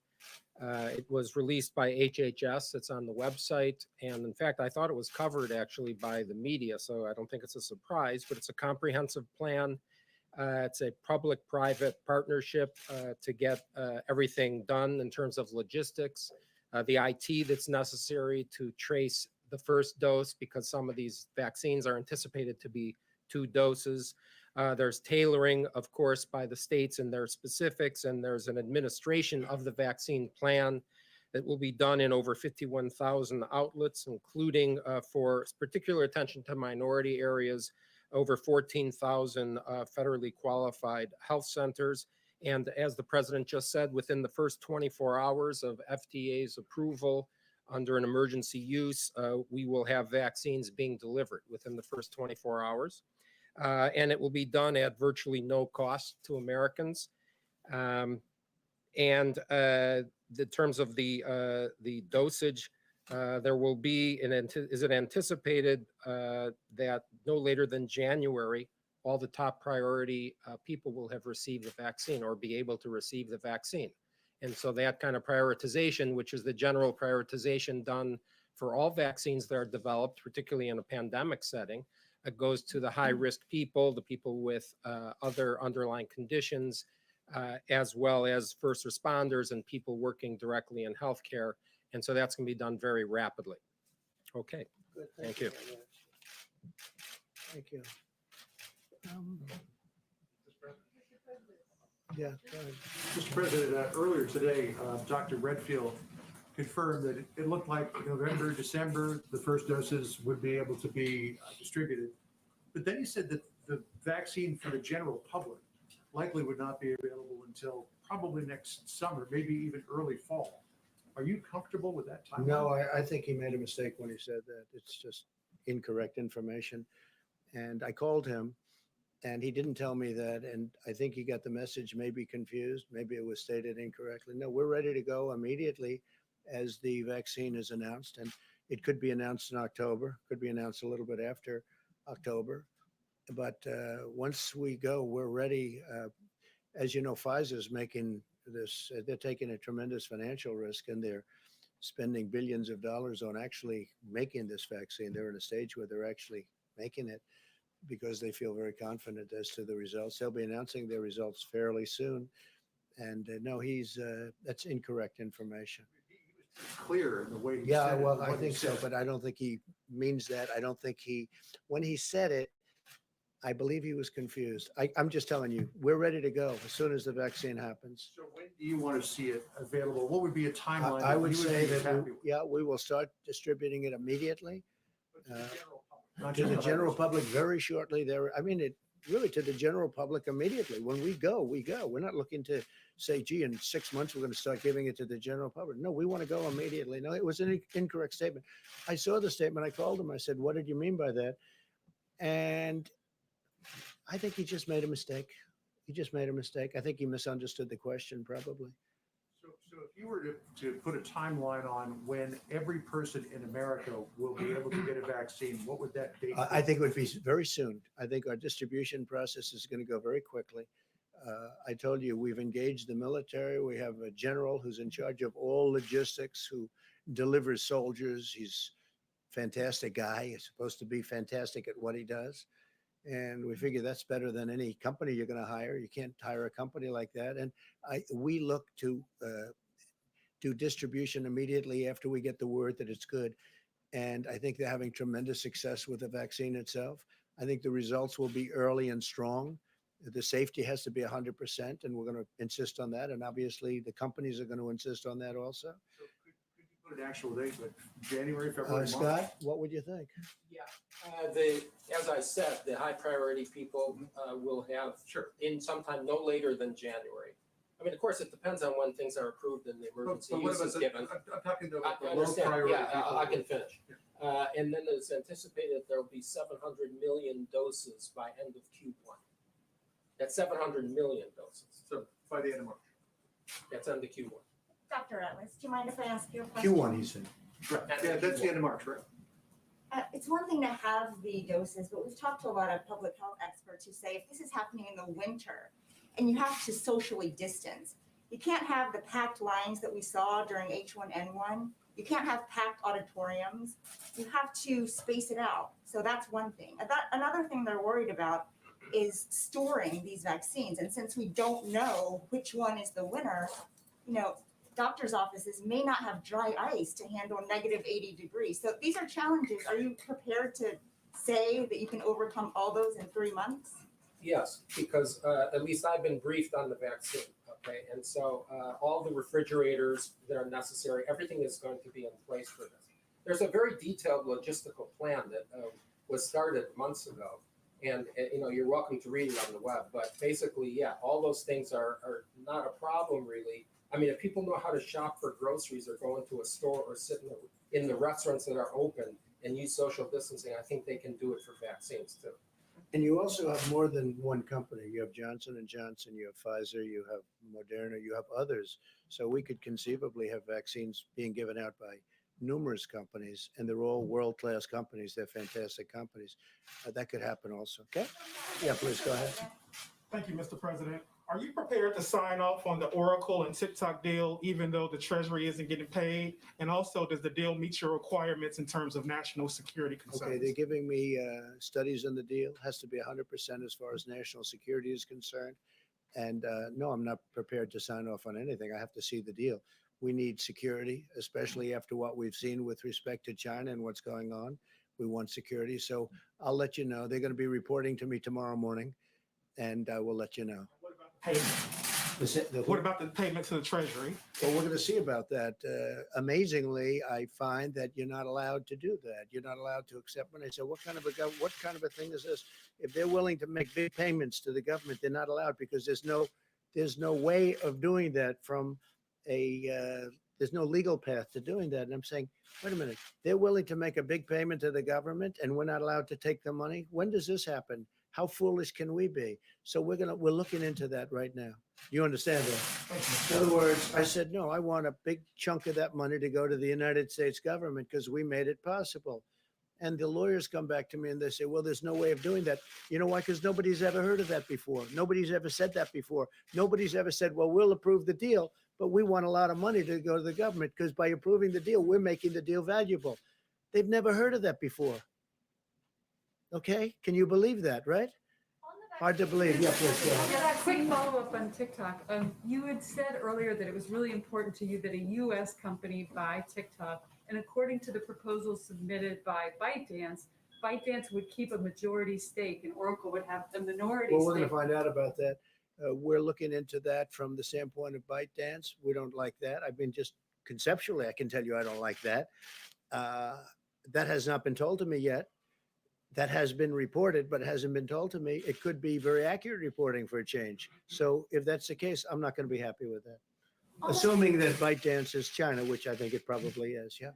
It was released by HHS. It's on the website. And in fact, I thought it was covered actually by the media, so I don't think it's a surprise, but it's a comprehensive plan. It's a public-private partnership to get everything done in terms of logistics, the IT that's necessary to trace the first dose, because some of these vaccines are anticipated to be 2 doses. There's tailoring, of course, by the states and their specifics, and there's an administration of the vaccine plan that will be done in over 51,000 outlets, including for particular attention to minority areas, over 14,000 federally qualified health centers. And as the president just said, within the first 24 hours of FDA's approval under an emergency use, we will have vaccines being delivered within the first 24 hours. And it will be done at virtually no cost to Americans. And in terms of the dosage, there will be, is it anticipated that no later than January, all the top priority people will have received the vaccine or be able to receive the vaccine. And so that kind of prioritization, which is the general prioritization done for all vaccines that are developed, particularly in a pandemic setting, it goes to the high-risk people, the people with other underlying conditions, as well as first responders and people working directly in healthcare. And so that's going to be done very rapidly. Okay. Good, thank you. Thank you. Yeah, go ahead. Mr. President, earlier today, Dr. Redfield confirmed that it looked like November, December, the first doses would be able to be distributed. But then he said that the vaccine for the general public likely would not be available until probably next summer, maybe even early fall. Are you comfortable with that timeline? No, I think he made a mistake when he said that. It's just incorrect information. And I called him, and he didn't tell me that. And I think he got the message maybe confused. Maybe it was stated incorrectly. No, we're ready to go immediately as the vaccine is announced. And it could be announced in October, could be announced a little bit after October. But once we go, we're ready. As you know, Pfizer's making this, they're taking a tremendous financial risk, and they're spending billions of dollars on actually making this vaccine. They're in a stage where they're actually making it because they feel very confident as to the results. They'll be announcing their results fairly soon. And no, that's incorrect information. Clear in the way he Yeah, said it, well, and I what he think so, said. but I don't think he means that. I don't think when he said it, I believe he was confused. I'm just telling you, we're ready to go as soon as the vaccine happens. So when do you want to see it available? What would be a timeline? I that would you say be that, happy with? we will start distributing it immediately. Not To just the the general virus. public very shortly. Really to the general public immediately. When we go, we go. We're not looking to say, gee, in 6 months, we're going to start giving it to the general public. No, we want to go immediately. No, it was an incorrect statement. I saw the statement. I called him. I said, what did you mean by that? And I think he just made a mistake. He just made a mistake. I think he misunderstood the question probably. So if you were to put a timeline on when every person in America will be able to get a vaccine, what would that date be? I think it would be very soon. I think our distribution process is going to go very quickly. I told you, we've engaged the military. We have a general who's in charge of all logistics, who delivers soldiers. He's a fantastic guy. He's supposed to be fantastic at what he does. And we figure that's better than any company you're going to hire. You can't hire a company like that. And we look to do distribution immediately after we get the word that it's good. And I think they're having tremendous success with the vaccine itself. I think the results will be early and strong. The safety has to be 100%, and we're going to insist on that. And obviously, the companies are going to insist on that also. So could you put an actual date, like January, February, March? Scott, what would you think? As I said, the high priority people will have in sometime no later than January. I mean, of course, it depends on when things are approved and the emergency use is given. I'm talking about I the low understand. priority Yeah, people. I can finish. And then it's anticipated there will be 700 million doses by end of Q1. That's 700 million doses. So by the end of March. That's end of Q1. Dr. Atlas, do you mind if I ask you a question? Q1, he said. Right. Yeah, that's the end of March, right? It's one thing to have the doses, but we've talked to a lot of public health experts who say if this is happening in the winter and you have to socially distance, you can't have the packed lines that we saw during H1N1. You can't have packed auditoriums. You have to space it out. So that's one thing. Another thing they're worried about is storing these vaccines. And since we don't know which one is the winner, doctors' offices may not have dry ice to handle negative 80 degrees. So these are challenges. Are you prepared to say that you can overcome all those in 3 months? Yes, because at least I've been briefed on the vaccine, okay? And so all the refrigerators that are necessary, everything is going to be in place for this. There's a very detailed logistical plan that was started months ago. And you're welcome to read it on the web. But basically, yeah, all those things are not a problem, really. I mean, if people know how to shop for groceries or go into a store or sit in the restaurants that are open and use social distancing, I think they can do it for vaccines, too. And you also have more than one company. You have Johnson & Johnson, you have Pfizer, you have Moderna, you have others. So we could conceivably have vaccines being given out by numerous companies, and they're all world-class companies. They're fantastic companies. That could happen also. Okay? Yeah, please go ahead. Thank you, Mr. President. Are you prepared to sign off on the Oracle and TikTok deal, even though the Treasury isn't getting paid? And also, does the deal meet your requirements in terms of national security concerns? Okay, they're giving me studies on the deal. Has to be 100% as far as national security is concerned. And no, I'm not prepared to sign off on anything. I have to see the deal. We need security, especially after what we've seen with respect to China and what's going on. We want security. So I'll let you know. They're going to be reporting to me tomorrow morning, and I will let you know. What about the payment to the Treasury? Well, we're going to see about that. Amazingly, I find that you're not allowed to do that. You're not allowed to accept money. So what kind of a thing is this? If they're willing to make big payments to the government, they're not allowed because there's no way of doing that from there's no legal path to doing that. And I'm saying, wait a minute, they're willing to make a big payment to the government and we're not allowed to take the money? When does this happen? How foolish can we be? So we're looking into that right now. You understand that? In other words, I said, no, I want a big chunk of that money to go to the United States government because we made it possible. And the lawyers come back to me and they say, well, there's no way of doing that. You know why? Because nobody's ever heard of that before. Nobody's ever said that before. Nobody's ever said, well, we'll approve the deal, but we want a lot of money to go to the government because by approving the deal, we're making the deal valuable. They've never heard of that before. Okay? Can you believe that, right? Hard to believe. Yeah, please go ahead. Quick follow-up on TikTok. You had said earlier that it was really important to you that a U.S. company buy TikTok. And according to the proposal submitted by ByteDance would keep a majority stake and Oracle would have the minority Well, we're going stake. to find out about that. We're looking into that from the standpoint of ByteDance. We don't like that. I mean, just conceptually, I can tell you I don't like that. That has not been told to me yet. That has been reported, but it hasn't been told to me. It could be very accurate reporting for a change. So if that's the case, I'm not going to be happy with that. Assuming that ByteDance is China, which I think it probably is. Yeah.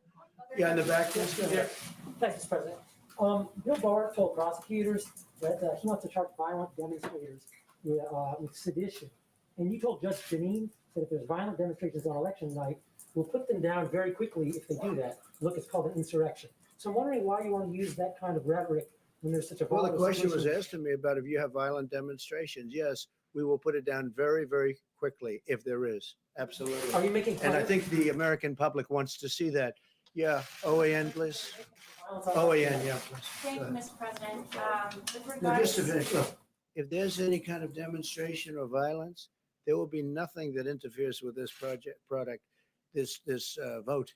Yeah, in the back. Yes, go ahead. Thanks, Mr. President. Bill Barr told prosecutors that he wants to charge violent demonstrators with sedition. And you told Judge Janine that if there's violent demonstrations on election night, we'll put them down very quickly if they do that. Look, it's called an insurrection. So I'm wondering why you want to use that kind of rhetoric when there's such a Well, the question was asked to me about if you have violent demonstrations. Yes, we will put it down very, very quickly. quickly if there is. Absolutely. Are you making And I plans? think the American public wants to see that. Yeah, OAN, please. OAN, yeah, please. Thank Go you, ahead. Mr. President. With Now, just regards, to finish, look, if there's any kind of demonstration or violence, there will be nothing that interferes with this product, this vote.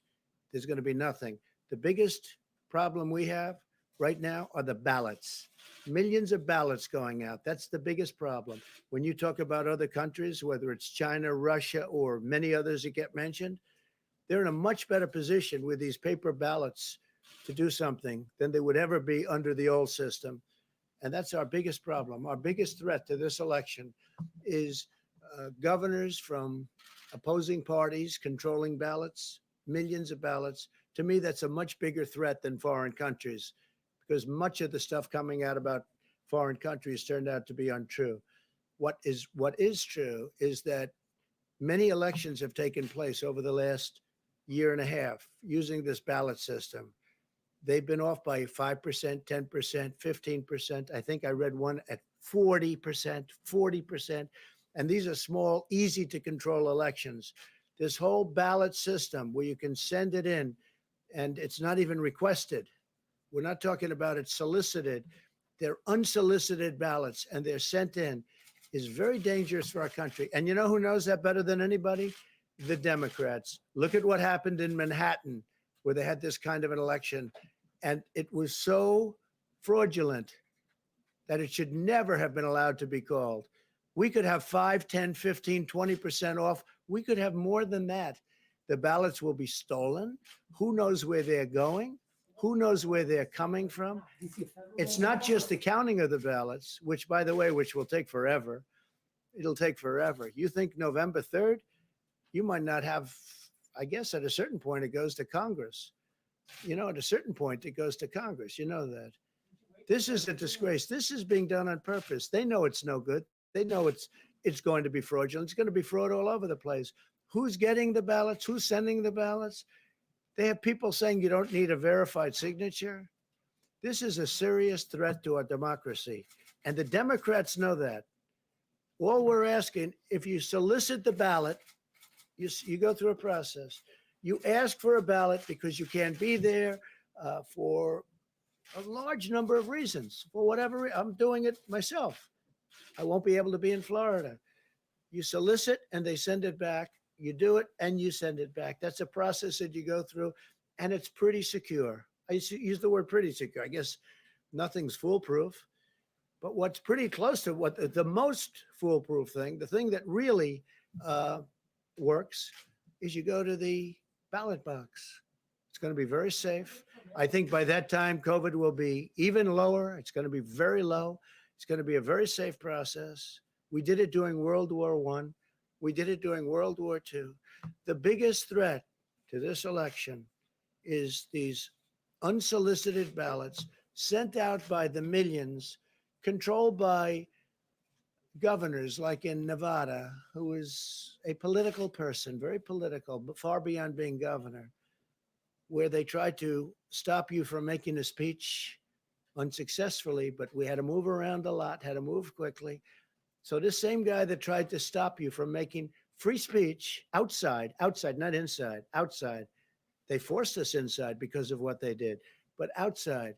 There's going to be nothing. The biggest problem we have right now are the ballots. Millions of ballots going out. That's the biggest problem. When you talk about other countries, whether it's China, Russia, or many others that get mentioned, they're in a much better position with these paper ballots to do something than they would ever be under the old system. And that's our biggest problem. Our biggest threat to this election is governors from opposing parties controlling ballots, millions of ballots. To me, that's a much bigger threat than foreign countries, because much of the stuff coming out about foreign countries turned out to be untrue. What is true is that many elections have taken place over the last year and a half using this ballot system. They've been off by 5%, 10%, 15%. I think I read one at 40%, 40%. And these are small, easy to control elections. This whole ballot system where you can send it in and it's not even requested. We're not talking about it solicited. They're unsolicited ballots and they're sent in is very dangerous for our country. And you know who knows that better than anybody? The Democrats. Look at what happened in Manhattan, where they had this kind of an election. And it was so fraudulent that it should never have been allowed to be called. We could have 5, 10, 15, 20% off. We could have more than that. The ballots will be stolen. Who knows where they're going? Who knows where they're coming from? It's not just the counting of the ballots, which, by the way, which will take forever. It'll take forever. You think November 3rd? You might not have, I guess at a certain point, it goes to Congress. You know, at a certain point, it goes to Congress. You know that. This is a disgrace. This is being done on purpose. They know it's no good. They know it's going to be fraudulent. It's going to be fraud all over the place. Who's getting the ballots? Who's sending the ballots? They have people saying you don't need a verified signature. This is a serious threat to our democracy. And the Democrats know that. All we're asking, if you solicit the ballot, you go through a process. You ask for a ballot because you can't be there for a large number of reasons. For whatever, I'm doing it myself. I won't be able to be in Florida. You solicit and they send it back. You do it and you send it back. That's a process that you go through, and it's pretty secure. I use the word pretty secure. I guess nothing's foolproof, but what's pretty close to what the most foolproof thing, the thing that really works, is you go to the ballot box. It's going to be very safe. I think by that time, COVID will be even lower. It's going to be very low. It's going to be a very safe process. We did it during World War I. We did it during World War II. The biggest threat to this election is these unsolicited ballots sent out by the millions, controlled by governors like in Nevada, who is a political person, very political, but far beyond being governor, where they tried to stop you from making a speech unsuccessfully, but we had to move around a lot, had to move quickly. So this same guy that tried to stop you from making free speech outside, not inside, outside. They forced us inside because of what they did, but outside.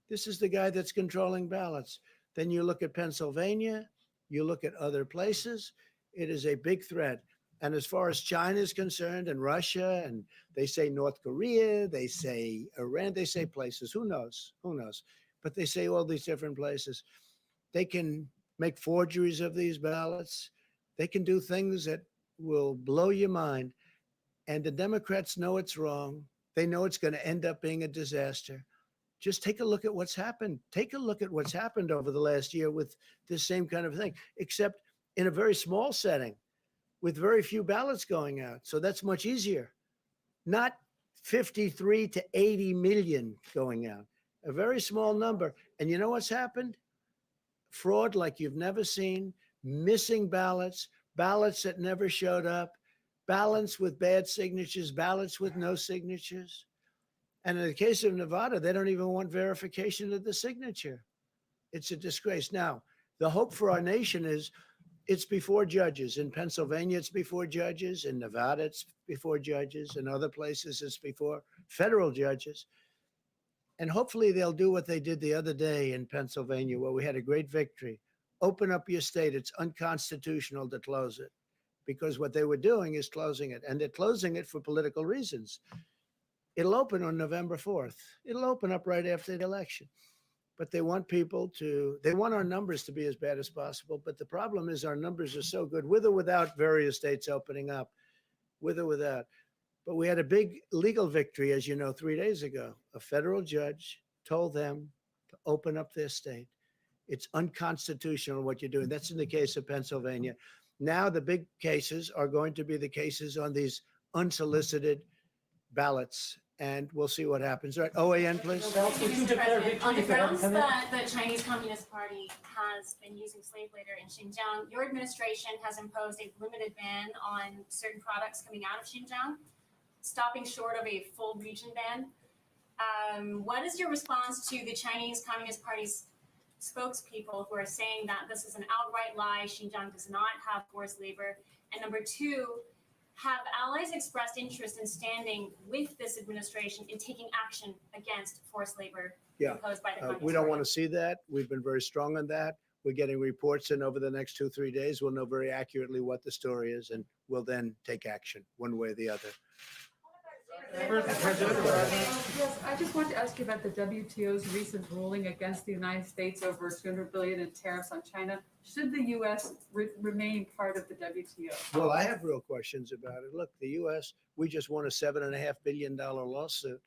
This is the guy that's controlling ballots. Then you look at Pennsylvania, you look at other places, it is a big threat. And as far as China is concerned and Russia, and they say North Korea, they say Iran, they say places, who knows? Who knows? But they say all these different places. They can make forgeries of these ballots. They can do things that will blow your mind. And the Democrats know it's wrong. They know it's going to end up being a disaster. Just take a look at what's happened. Take a look at what's happened over the last year with this same kind of thing, except in a very small setting with very few ballots going out. So that's much easier. Not 53 to 80 million going out, a very small number. And you know what's happened? Fraud like you've never seen, missing ballots, ballots that never showed up, ballots with bad signatures, ballots with no signatures. And in the case of Nevada, they don't even want verification of the signature. It's a disgrace. Now, the hope for our nation is It's before judges. In Pennsylvania, it's before judges. In Nevada, it's before judges. In other places, it's before federal judges. And hopefully they'll do what they did the other day in Pennsylvania, where we had a great victory. Open up your state. It's unconstitutional to close it, because what they were doing is closing it, and they're closing it for political reasons. It'll open on November 4th. It'll open up right after the election. But they want they want our numbers to be as bad as possible. But the problem is our numbers are so good, with or without various states opening up, with or without. But we had a big legal victory, as you know, 3 days ago. A federal judge told them to open up their state. It's unconstitutional what you're doing. That's in the case of Pennsylvania. Now the big cases are going to be the cases on these unsolicited ballots, and we'll see what happens. All right, OAN, please. Mr. President, on the grounds that the Chinese Communist Party has been using slave labor in Xinjiang, your administration has imposed a limited ban on certain products coming out of Xinjiang, stopping short of a full region ban. What is your response to the Chinese Communist Party's spokespeople who are saying that this is an outright lie, Xinjiang does not have forced labor? And number two, have allies expressed interest in standing with this administration in taking action against forced labor imposed by the Communist We don't Party? want to see that. We've been very strong on that. We're getting reports in over the next 2-3 days. We'll know very accurately what the story is, and we'll then take action one way or the other. Yes, I just wanted to ask you about the WTO's recent ruling against the United States over 200 billion in tariffs on China. Should the U.S. remain part of the WTO? Well, I have real questions about it. Look, the U.S., we just won a $7.5 billion lawsuit,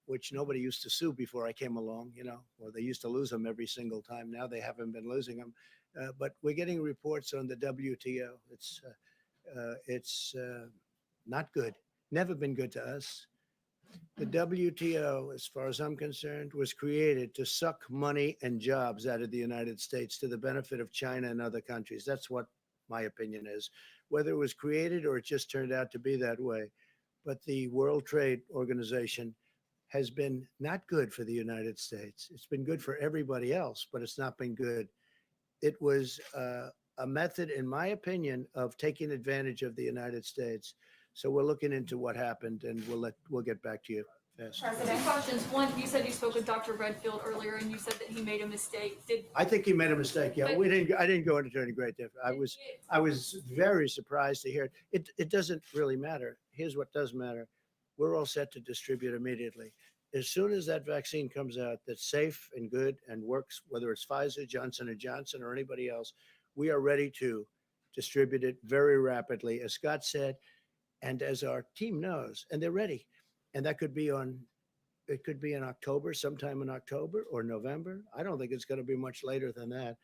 which nobody used to sue before I came along, or they used to lose them every single time. Now they haven't been losing them. But we're getting reports on the WTO. It's not good. Never been good to us. The WTO, as far as I'm concerned, was created to suck money and jobs out of the United States to the benefit of China and other countries. That's what my opinion is. Whether it was created or it just turned out to be that way. But the World Trade Organization has been not good for the United States. It's been good for everybody else, but it's not been good. It was a method, in my opinion, of taking advantage of the United States. So we're looking into what happened, and we'll get back to you fast. Two questions. One, you said you spoke with Dr. Redfield earlier, and you said that he made a mistake. I think he made a mistake. Yeah, I didn't go into any great depth. I was very surprised to hear it. It doesn't really matter. Here's what does matter. We're all set to distribute immediately. As soon as that vaccine comes out that's safe and good and works, whether it's Pfizer, Johnson & Johnson, or anybody else, we are ready to distribute it very rapidly. As Scott said, and as our team knows, and they're ready. And that could be it could be in October, sometime in October or November. I don't think it's going to be much later than that,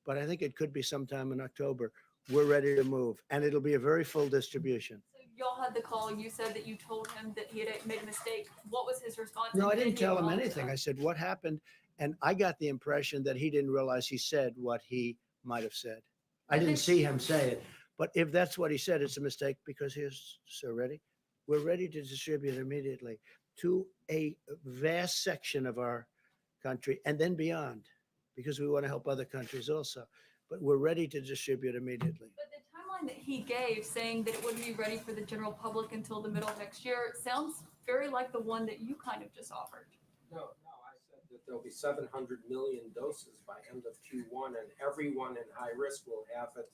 but I think it could be sometime in October. We're ready to move, and it'll be a very full distribution. So y'all had the call. You said that you told him that he had made a mistake. What was his response? No, I And didn't did he tell him apologize? anything. I said, what happened? And I got the impression that he didn't realize he said what he might have said. I didn't see him say it. But if that's what he said, it's a mistake, because here's, so ready? We're ready to distribute immediately to a vast section of our country and then beyond, because we want to help other countries also. But we're ready to distribute immediately. But the timeline that he gave, saying that it wouldn't be ready for the general public until the middle of next year, sounds very like the one that you kind of just offered. No, I said that there'll be 700 million doses by end of Q1, and everyone in high risk will have it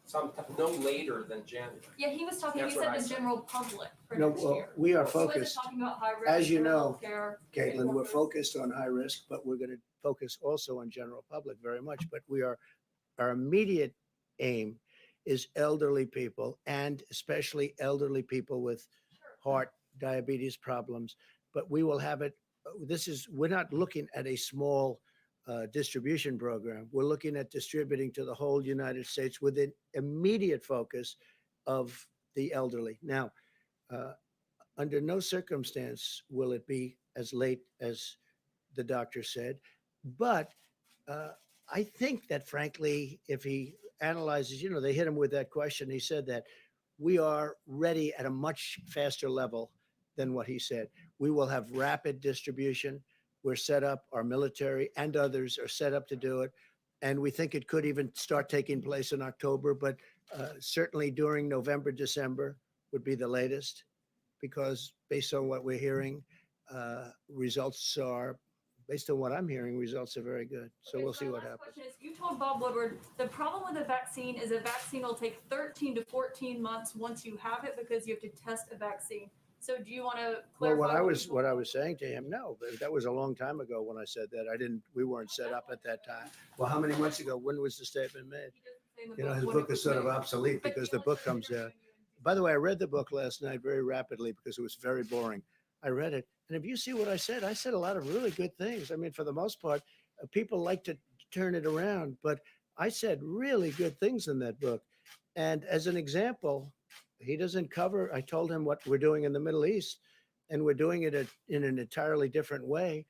sometime no later than January. Yeah, he was talking, he That's what said I the said. general public for No, next well, year. we are So he wasn't focused. talking about high risk As you or know, healthcare. Caitlin, we're focused on high risk, but we're going to focus also on general public very much. But our immediate aim is elderly people, and especially elderly people with heart, diabetes problems. But we will have it. We're not looking at a small distribution program. We're looking at distributing to the whole United States with an immediate focus of the elderly. Now, under no circumstance will it be as late as the doctor said, but I think that, frankly, if he analyzes, they hit him with that question. He said that we are ready at a much faster level than what he said. We will have rapid distribution. We're set up, our military and others are set up to do it. And we think it could even start taking place in October, but certainly during November, December would be the latest, because based on what we're hearing, results are, based on what I'm hearing, results are very good. So Okay, we'll so see my what last happens. question is, you told Bob Woodward, the problem with a vaccine is a vaccine will take 13 to 14 months once you have it because you have to test a vaccine. So do you want to Well, clarify? what I was saying to him, no, that was a long time ago when I said that. We weren't set up at that time. Well, how many months ago? When was the statement made? You know, his book is sort of obsolete because the book comes out. By the way, I read the book last night very rapidly because it was very boring. I read it. And if you see what I said a lot of really good things. I mean, for the most part, people like to turn it around, but I said really good things in that book. And as an example, he doesn't cover, I told him what we're doing in the Middle East, and we're doing it in an entirely different way.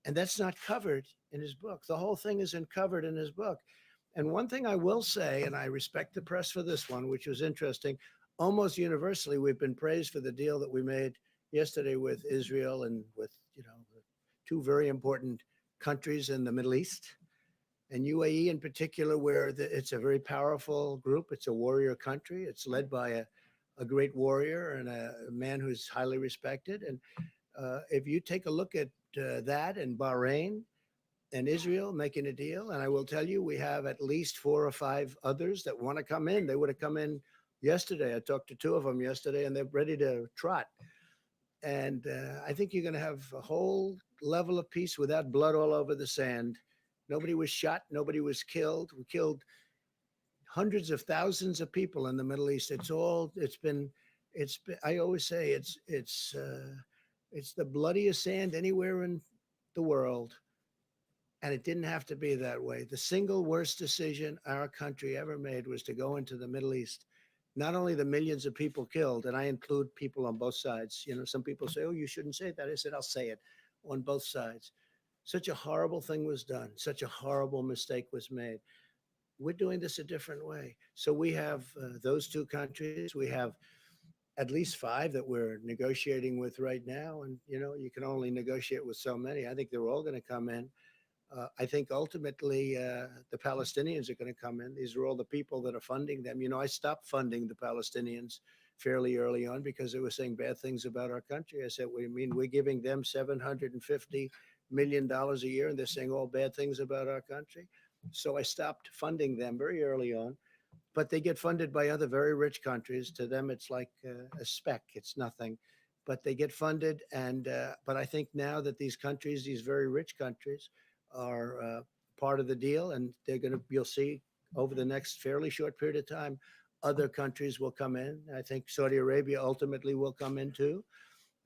And that's not covered in his book. The whole thing isn't covered in his book. And one thing I will say, and I respect the press for this one, which was interesting, almost universally, we've been praised for the deal that we made yesterday with Israel and with, two very important countries in the Middle East, and UAE in particular, where it's a very powerful group. It's a warrior country. It's led by a great warrior and a man who's highly respected. And if you take a look at that and Bahrain and Israel making a deal, and I will tell you, we have at least 4 or 5 others that want to come in. They would have come in yesterday. I talked to 2 of them yesterday, and they're ready to trot. And I think you're going to have a whole level of peace without blood all over the sand. Nobody was shot. Nobody was killed. We killed hundreds of thousands of people in the Middle East. I always say it's the bloodiest sand anywhere in the world. And it didn't have to be that way. The single worst decision our country ever made was to go into the Middle East. Not only the millions of people killed, and I include people on both sides. Some people say, oh, you shouldn't say that. I said, I'll say it on both sides. Such a horrible thing was done. Such a horrible mistake was made. We're doing this a different way. So we have those 2 countries. We have at least 5 that we're negotiating with right now. And, you can only negotiate with so many. I think they're all going to come in. I think ultimately the Palestinians are going to come in. These are all the people that are funding them. I stopped funding the Palestinians fairly early on because they were saying bad things about our country. I said, we're giving them $750 million a year, and they're saying all bad things about our country. So I stopped funding them very early on. But they get funded by other very rich countries. To them, it's like a speck. It's nothing. But they get funded. And but I think now that these countries, these very rich countries, are part of the deal, and you'll see over the next fairly short period of time, other countries will come in. I think Saudi Arabia ultimately will come in too.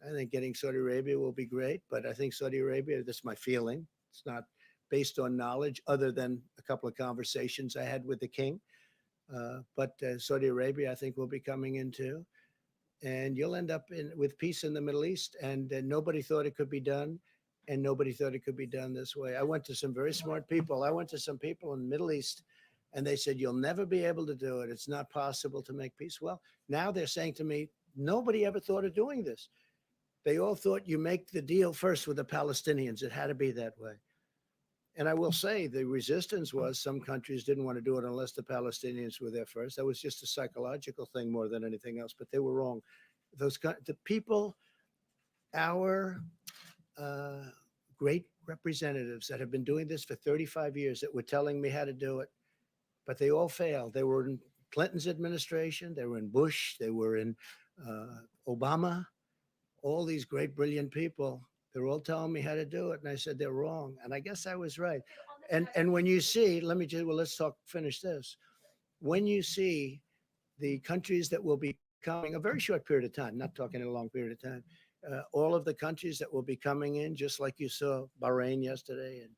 I think getting Saudi Arabia will be great, but I think Saudi Arabia, that's my feeling. It's not based on knowledge other than a couple of conversations I had with the king. But Saudi Arabia, I think, will be coming in too. And you'll end up with peace in the Middle East. And nobody thought it could be done. And nobody thought it could be done this way. I went to some very smart people. I went to some people in the Middle East, and they said, you'll never be able to do it. It's not possible to make peace. Well, now they're saying to me, nobody ever thought of doing this. They all thought you make the deal first with the Palestinians. It had to be that way. And I will say the resistance was some countries didn't want to do it unless the Palestinians were there first. That was just a psychological thing more than anything else, but they were wrong. The people, our great representatives that have been doing this for 35 years that were telling me how to do it, but they all failed. They were in Clinton's administration, they were in Bush, they were in Obama, all these great, brilliant people. They're all telling me how to do it. And I said, they're wrong. And I guess I was right. And when you see, let's finish this. When you see the countries that will be coming, a very short period of time, not talking a long period of time, all of the countries that will be coming in, just like you saw Bahrain yesterday and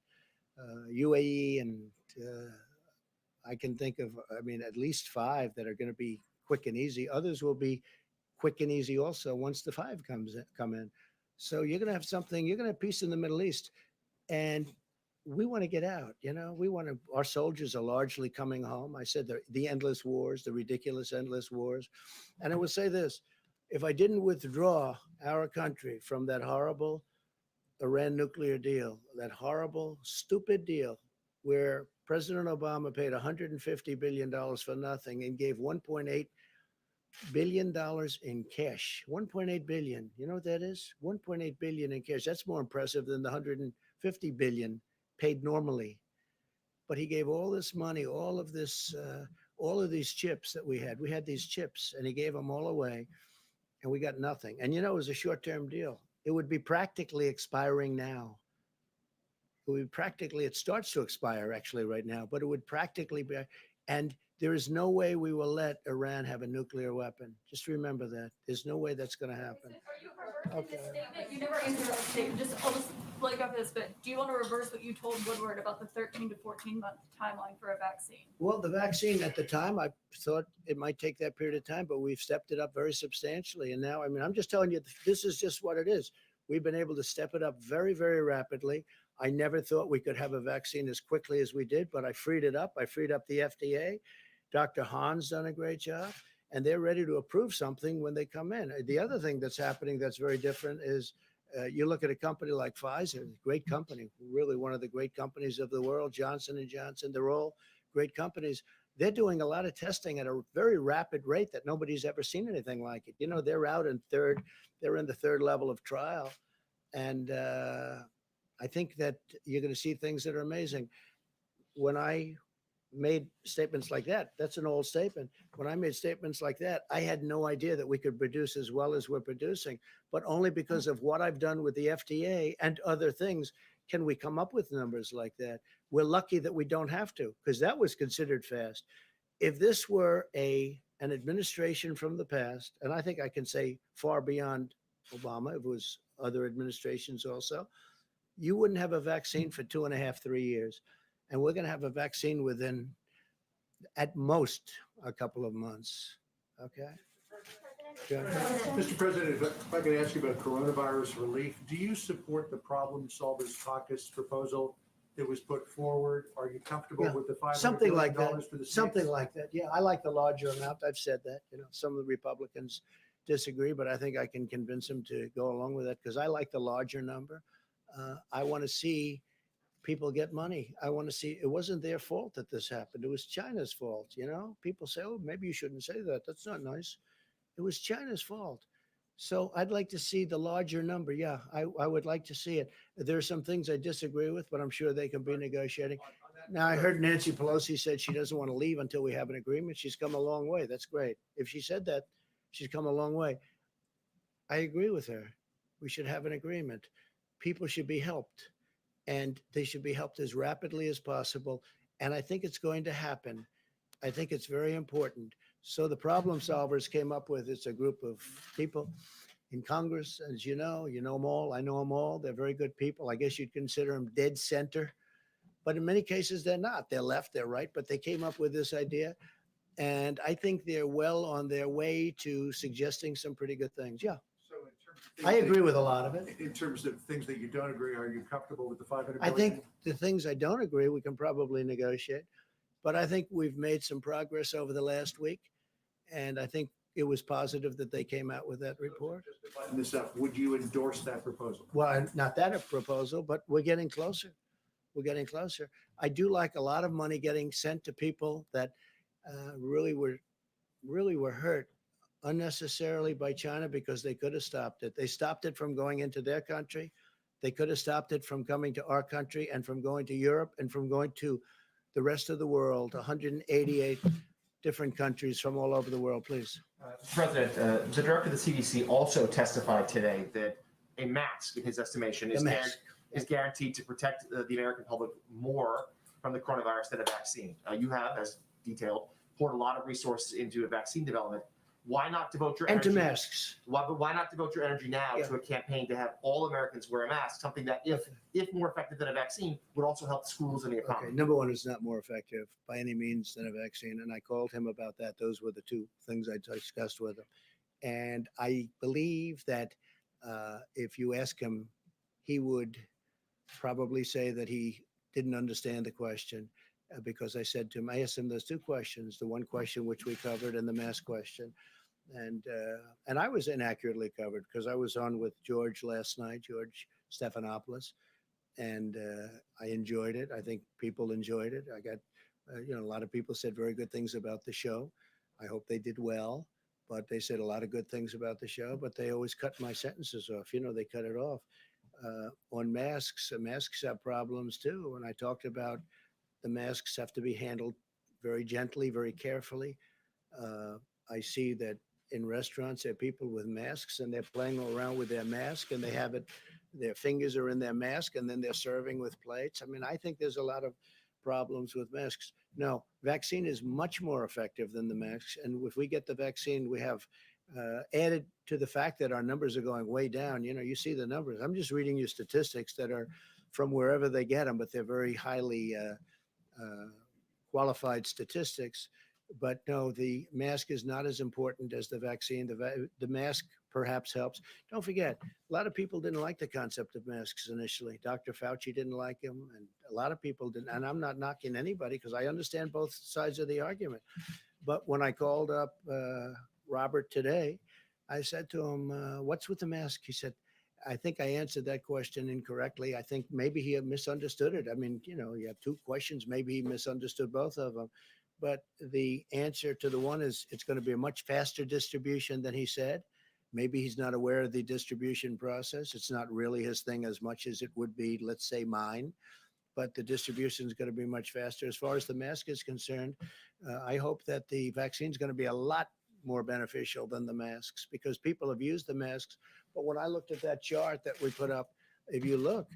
UAE, and I can think of, at least 5 that are going to be quick and easy. Others will be quick and easy also once the 5 come in. So you're going to have peace in the Middle East. And we want to get out, our soldiers are largely coming home. I said the endless wars, the ridiculous endless wars. And I will say this, if I didn't withdraw our country from that horrible Iran nuclear deal, that horrible, stupid deal where President Obama paid $150 billion for nothing and gave $1.8 billion in cash. 1.8 billion. You know what that is? 1.8 billion in cash. That's more impressive than the 150 billion paid normally. But he gave all this money, all of these chips that we had. We had these chips, and he gave them all away, and we got nothing. And you know, it was a short-term deal. It would be practically expiring now. It starts to expire actually right now, but it would practically be. And there is no way we will let Iran have a nuclear weapon. Just remember that. There's no way that's going to happen. Are you reversing this statement? You never answered that statement. I'll just flag up this, but do you want to reverse what you told Woodward about the 13 to 14 month timeline for a vaccine? Well, the vaccine at the time, I thought it might take that period of time, but we've stepped it up very substantially. And now, I mean, I'm just telling you, this is just what it is. We've been able to step it up very, very rapidly. I never thought we could have a vaccine as quickly as we did, but I freed it up. I freed up the FDA. Dr. Hahn's done a great job, and they're ready to approve something when they come in. The other thing that's happening that's very different is you look at a company like Pfizer, great company, really one of the great companies of the world, Johnson & Johnson, they're all great companies. They're doing a lot of testing at a very rapid rate that nobody's ever seen anything like it. You know, they're in the third level of trial. And I think that you're going to see things that are amazing. When I made statements like that, that's an old statement. When I made statements like that, I had no idea that we could produce as well as we're producing, but only because of what I've done with the FDA and other things can we come up with numbers like that. We're lucky that we don't have to, because that was considered fast. If this were an administration from the past, and I think I can say far beyond Obama, if it was other administrations also, you wouldn't have a vaccine for 2.5, 3 years. And we're going to have a vaccine within, at most, a couple of months. Okay? Mr. President, if I could ask you about coronavirus relief, do you support the Problem Solvers Caucus proposal that was put forward? Are you comfortable with the $500 something like that? for the states? Something like that. Yeah, I like the larger amount. I've said that. You know, some of the Republicans disagree, but I think I can convince them to go along with that because I like the larger number. I want to see people get money. I want to see, it wasn't their fault that this happened. It was China's fault. You know, people say, oh, maybe you shouldn't say that. That's not nice. It was China's fault. So I'd like to see the larger number. Yeah, I would like to see it. There are some things I disagree with, but I'm sure they can be negotiating. Now, I heard Nancy Pelosi said she doesn't want to leave until we have an agreement. She's come a long way. That's great. If she said that, she's come a long way. I agree with her. We should have an agreement. People should be helped, and they should be helped as rapidly as possible. And I think it's going to happen. I think it's very important. So the problem solvers came up with, it's a group of people in Congress, as you know them all. I know them all. They're very good people. I guess you'd consider them dead center, but in many cases they're not. They're left, they're right, but they came up with this idea. And I think they're well on their way to suggesting some pretty good things. Yeah. I agree with a lot of it. In terms of things that you don't agree, are you comfortable with the $500 billion? I think the things I don't agree, we can probably negotiate. But I think we've made some progress over the last week. And I think it was positive that they came out with that report. Just to button this up, would you endorse that proposal? Well, not that a proposal, but we're getting closer. We're getting closer. I do like a lot of money getting sent to people that really were hurt unnecessarily by China because they could have stopped it. They stopped it from going into their country. They could have stopped it from coming to our country and from going to Europe and from going to the rest of the world, 188 different countries from all over the world, please. President, the director of the CDC also testified today that a mask, in his estimation, is guaranteed to protect the American public more from the coronavirus than a vaccine. You have, as detailed, poured a lot of resources into a vaccine development. Why not devote your energy? And to masks. Why not devote your energy now to a campaign to have all Americans wear a mask, something that, if more effective than a vaccine, would also help schools and the economy? Okay, number one, it's not more effective by any means than a vaccine. And I called him about that. Those were the two things I discussed with him. And I believe that if you ask him, he would probably say that he didn't understand the question because I said to him, I asked him those two questions, the one question which we covered and the mask question. And I was inaccurately covered because I was on with George last night, George Stephanopoulos. and I enjoyed it. I think people enjoyed it. I got, a lot of people said very good things about the show. I hope they did well, but they said a lot of good things about the show, but they always cut my sentences off. They cut it off. On masks, masks have problems too. And I talked about the masks have to be handled very gently, very carefully. I see that in restaurants, there are people with masks and they're playing around with their mask and they have it, their fingers are in their mask and then they're serving with plates. I mean, I think there's a lot of problems with masks. No, vaccine is much more effective than the masks. And if we get the vaccine, we have added to the fact that our numbers are going way down. You see the numbers. I'm just reading you statistics that are from wherever they get them, but they're very highly qualified statistics. But no, the mask is not as important as the vaccine. The mask perhaps helps. Don't forget, a lot of people didn't like the concept of masks initially. Dr. Fauci didn't like them, and a lot of people didn't. And I'm not knocking anybody because I understand both sides of the argument. But when I called up Robert today, I said to him, what's with the mask? He said, I think I answered that question incorrectly. I think maybe he misunderstood it. I mean, you have two questions. Maybe he misunderstood both of them. But the answer to the one is it's going to be a much faster distribution than he said. Maybe he's not aware of the distribution process. It's not really his thing as much as it would be, let's say, mine. But the distribution is going to be much faster. As far as the mask is concerned, I hope that the vaccine is going to be a lot more beneficial than the masks because people have used the masks. But when I looked at that chart that we put up, if you look,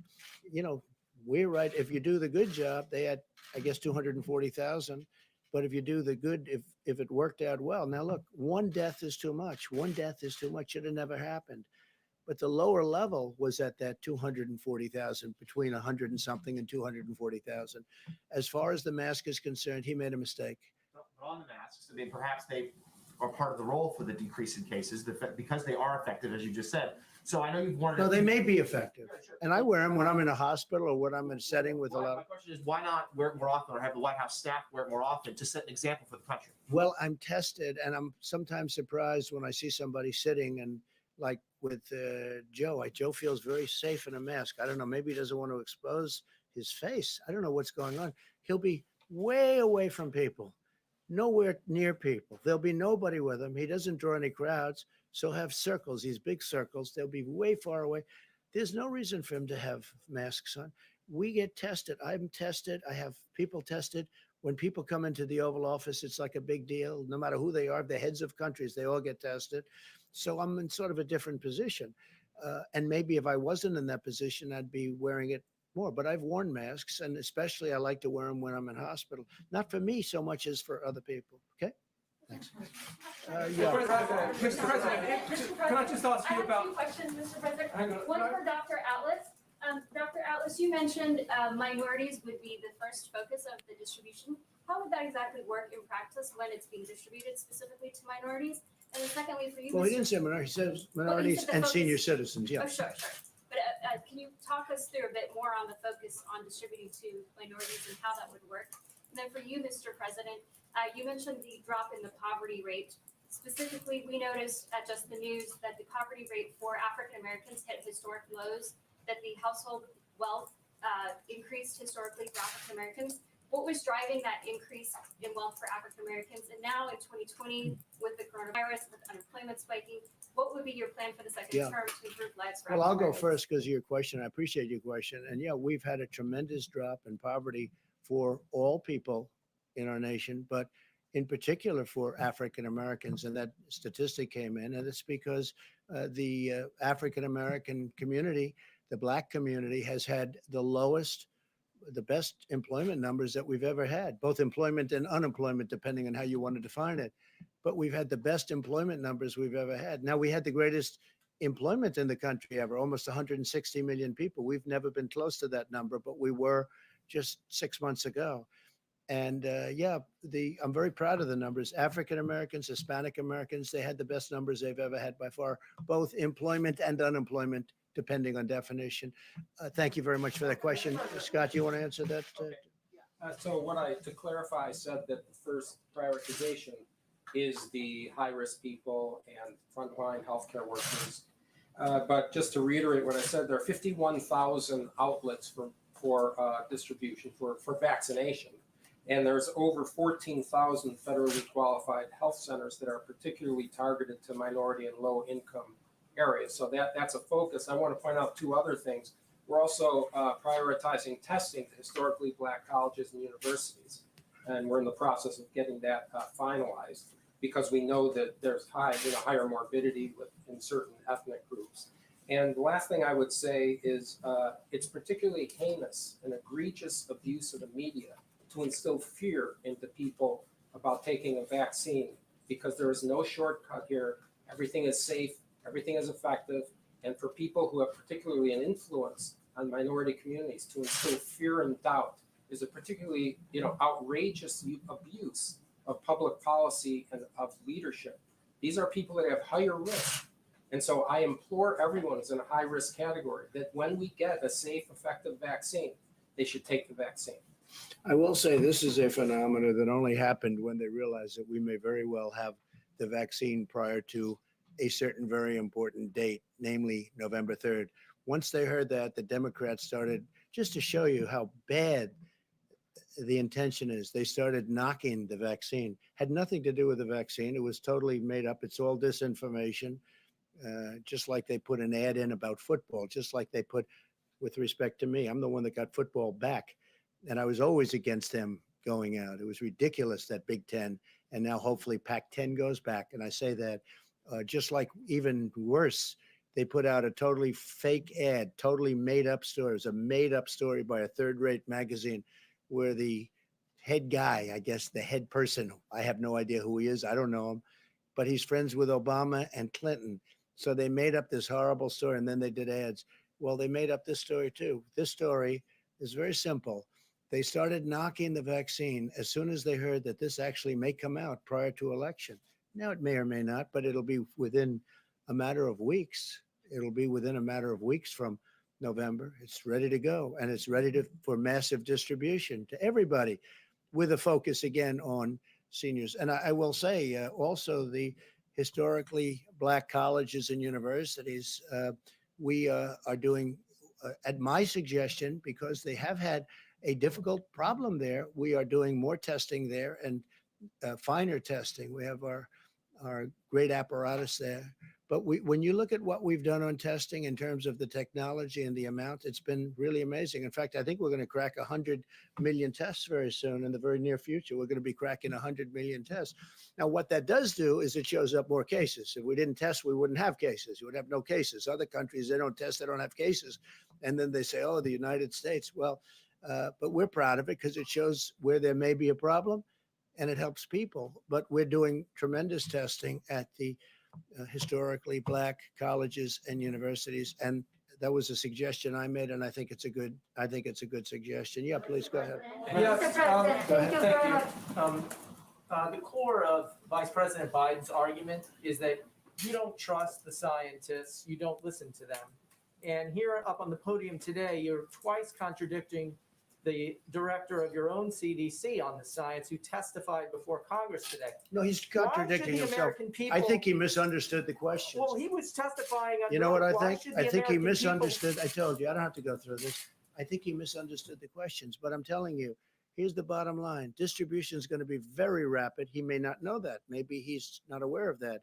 we're right. If you do the good job, they had, I guess, 240,000. But if you do the good, if it worked out well, now look, one death is too much. One death is too much. Should have never happened. But the lower level was at that 240,000, between 100 and something and 240,000. As far as the mask is concerned, he made a mistake. But on the masks, perhaps they are part of the role for the decrease in cases because they are effective, as you just said. So I know you've wanted. No, they may be effective, and I wear them when I'm in a hospital or when I'm in a setting with a lot. My question is, why not wear it more often, or have the White House staff wear it more often to set an example for the country? Well, I'm tested, and I'm sometimes surprised when I see somebody sitting and like with Joe. Joe feels very safe in a mask. I don't know. Maybe he doesn't want to expose his face. I don't know what's going on. He'll be way away from people, nowhere near people. There'll be nobody with him. He doesn't draw any crowds. So have circles, these big circles. They'll be way far away. There's no reason for him to have masks on. We get tested. I'm tested. I have people tested. When people come into the Oval Office, it's like a big deal. No matter who they are, the heads of countries, they all get tested. So I'm in sort of a different position. And maybe if I wasn't in that position, I'd be wearing it more. But I've worn masks, and especially I like to wear them when I'm in hospital. Not for me so much as for other people. Okay? Thanks. Mr. President, can I just ask you about? I have two questions, Mr. President. Hang on. One for Dr. Atlas. Dr. Atlas, you mentioned minorities would be the first focus of the distribution. How would that exactly work in practice when it's being distributed specifically to minorities? And then secondly, for you, Well, he didn't say minorities. He says minorities and senior citizens. Yeah. Oh, sure. But can you talk us through a bit more on the focus on distributing to minorities and how that would work? And then for you, Mr. President, you mentioned the drop in the poverty rate. Specifically, we noticed at Just the News that the poverty rate for African Americans hit historic lows, that the household wealth increased historically for African Americans. What was driving that increase in wealth for African Americans? And now in 2020, with the coronavirus, with unemployment spiking, what would be your plan for the second term to improve lives for Well, I'll African go first because of your question. I appreciate your question. And yeah, we've had a tremendous drop in poverty for all people in our nation, but in particular for African Americans. And that statistic came in, and it's because the African American community, the Black community, has had the best employment numbers that we've ever had, both employment and unemployment, depending on how you want to define it. But we've had the best employment numbers we've ever had. Now, we had the greatest employment in the country ever, almost 160 million people. We've never been close to that number, but we were just 6 months ago. And I'm very proud of the numbers. African Americans, Hispanic Americans, they had the best numbers they've ever had by far, both employment and unemployment, depending on definition. Thank you very much for that question. Scott, do you want to answer that? To clarify, I said that the first prioritization is the high-risk people and frontline healthcare workers But just to reiterate what I said, there are 51,000 outlets for distribution for vaccination. And there's over 14,000 federally qualified health centers that are particularly targeted to minority and low income areas. So that's a focus. I want to point out two other things. We're also prioritizing testing to historically Black colleges and universities. And we're in the process of getting that finalized because we know that there's higher morbidity in certain ethnic groups. And the last thing I would say is it's particularly heinous and egregious abuse of the media to instill fear into people about taking a vaccine because there is no shortcut here. Everything is safe, everything is effective. And for people who have particularly an influence on minority communities to instill fear and doubt is a particularly outrageous abuse of public policy and of leadership. These are people that have higher risk. And so I implore everyone who's in a high risk category that when we get a safe, effective vaccine, they should take the vaccine. I will say this is a phenomenon that only happened when they realized that we may very well have the vaccine prior to a certain very important date, namely November 3rd. Once they heard that, the Democrats started, just to show you how bad the intention is, they started knocking the vaccine. Had nothing to do with the vaccine. It was totally made up. It's all disinformation, just like they put an ad in about football, just like they put, with respect to me, I'm the one that got football back. And I was always against them going out. It was ridiculous, that Big Ten. And now hopefully Pac-10 goes back. And I say that just like even worse, they put out a totally fake ad, totally made up story. It was a made up story by a third-rate magazine where the head guy, I guess the head person, I have no idea who he is. I don't know him, but he's friends with Obama and Clinton. So they made up this horrible story and then they did ads. Well, they made up this story too. This story is very simple. They started knocking the vaccine as soon as they heard that this actually may come out prior to election. Now it may or may not, but it'll be within a matter of weeks. It'll be within a matter of weeks from November. It's ready to go, and it's ready for massive distribution to everybody with a focus again on seniors. And I will say also the historically Black colleges and universities, we are doing, at my suggestion, because they have had a difficult problem there, we are doing more testing there and finer testing. We have our great apparatus there. But when you look at what we've done on testing in terms of the technology and the amount, it's been really amazing. In fact, I think we're going to crack 100 million tests very soon in the very near future. We're going to be cracking 100 million tests. Now, what that does do is it shows up more cases. If we didn't test, we wouldn't have cases. We would have no cases. Other countries, they don't test, they don't have cases. And then they say, oh, the United States. Well, but we're proud of it because it shows where there may be a problem and it helps people. But we're doing tremendous testing at the historically Black colleges and universities. And that was a suggestion I made, and I think it's a good suggestion. Yeah, please go ahead. Yes, Go ahead. thank you. The core of Vice President Biden's argument is that you don't trust the scientists, you don't listen to them. And here up on the podium today, you're twice contradicting the director of your own CDC on the science who testified before Congress today. No, he's contradicting himself. I think he misunderstood the question. Well, he was testifying. You know what I why think? should the I think he American misunderstood. I told you, I don't have to go through this. I think he misunderstood the questions, but I'm telling you, here's the bottom line. Distribution is going to be very rapid. He may not know that. Maybe he's not aware of that.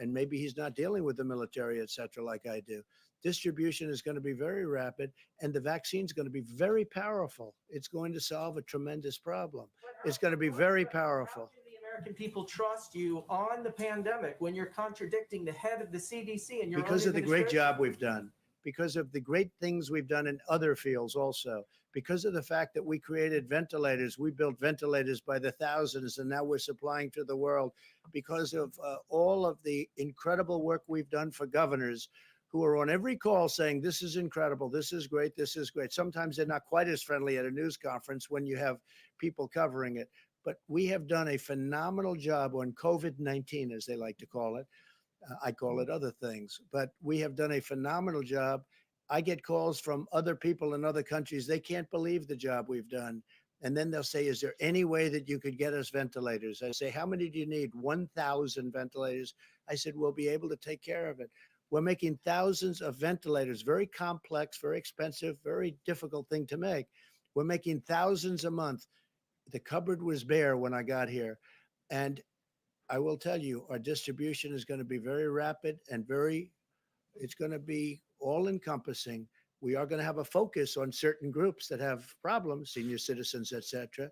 And maybe he's not dealing with the military, et cetera, like I do. Distribution is going to be very rapid, and the vaccine is going to be very powerful. It's going to solve a tremendous problem. It's going to be very powerful. the American people trust you on the pandemic when you're contradicting the head of the CDC and your Because own of the great administration? job we've done, because of the great things we've done in other fields also, because of the fact that we created ventilators, we built ventilators by the thousands, and now we're supplying to the world, because of all of the incredible work we've done for governors who are on every call saying, this is incredible, this is great, this is great. Sometimes they're not quite as friendly at a news conference when you have people covering it. But we have done a phenomenal job on COVID-19, as they like to call it. I call it other things, but we have done a phenomenal job. I get calls from other people in other countries. They can't believe the job we've done. And then they'll say, is there any way that you could get us ventilators? I say, how many do you need? 1,000 ventilators. I said, we'll be able to take care of it. We're making thousands of ventilators, very complex, very expensive, very difficult thing to make. We're making thousands a month. The cupboard was bare when I got here. And I will tell you, our distribution is going to be very rapid and it's going to be all encompassing. We are going to have a focus on certain groups that have problems, senior citizens, et cetera.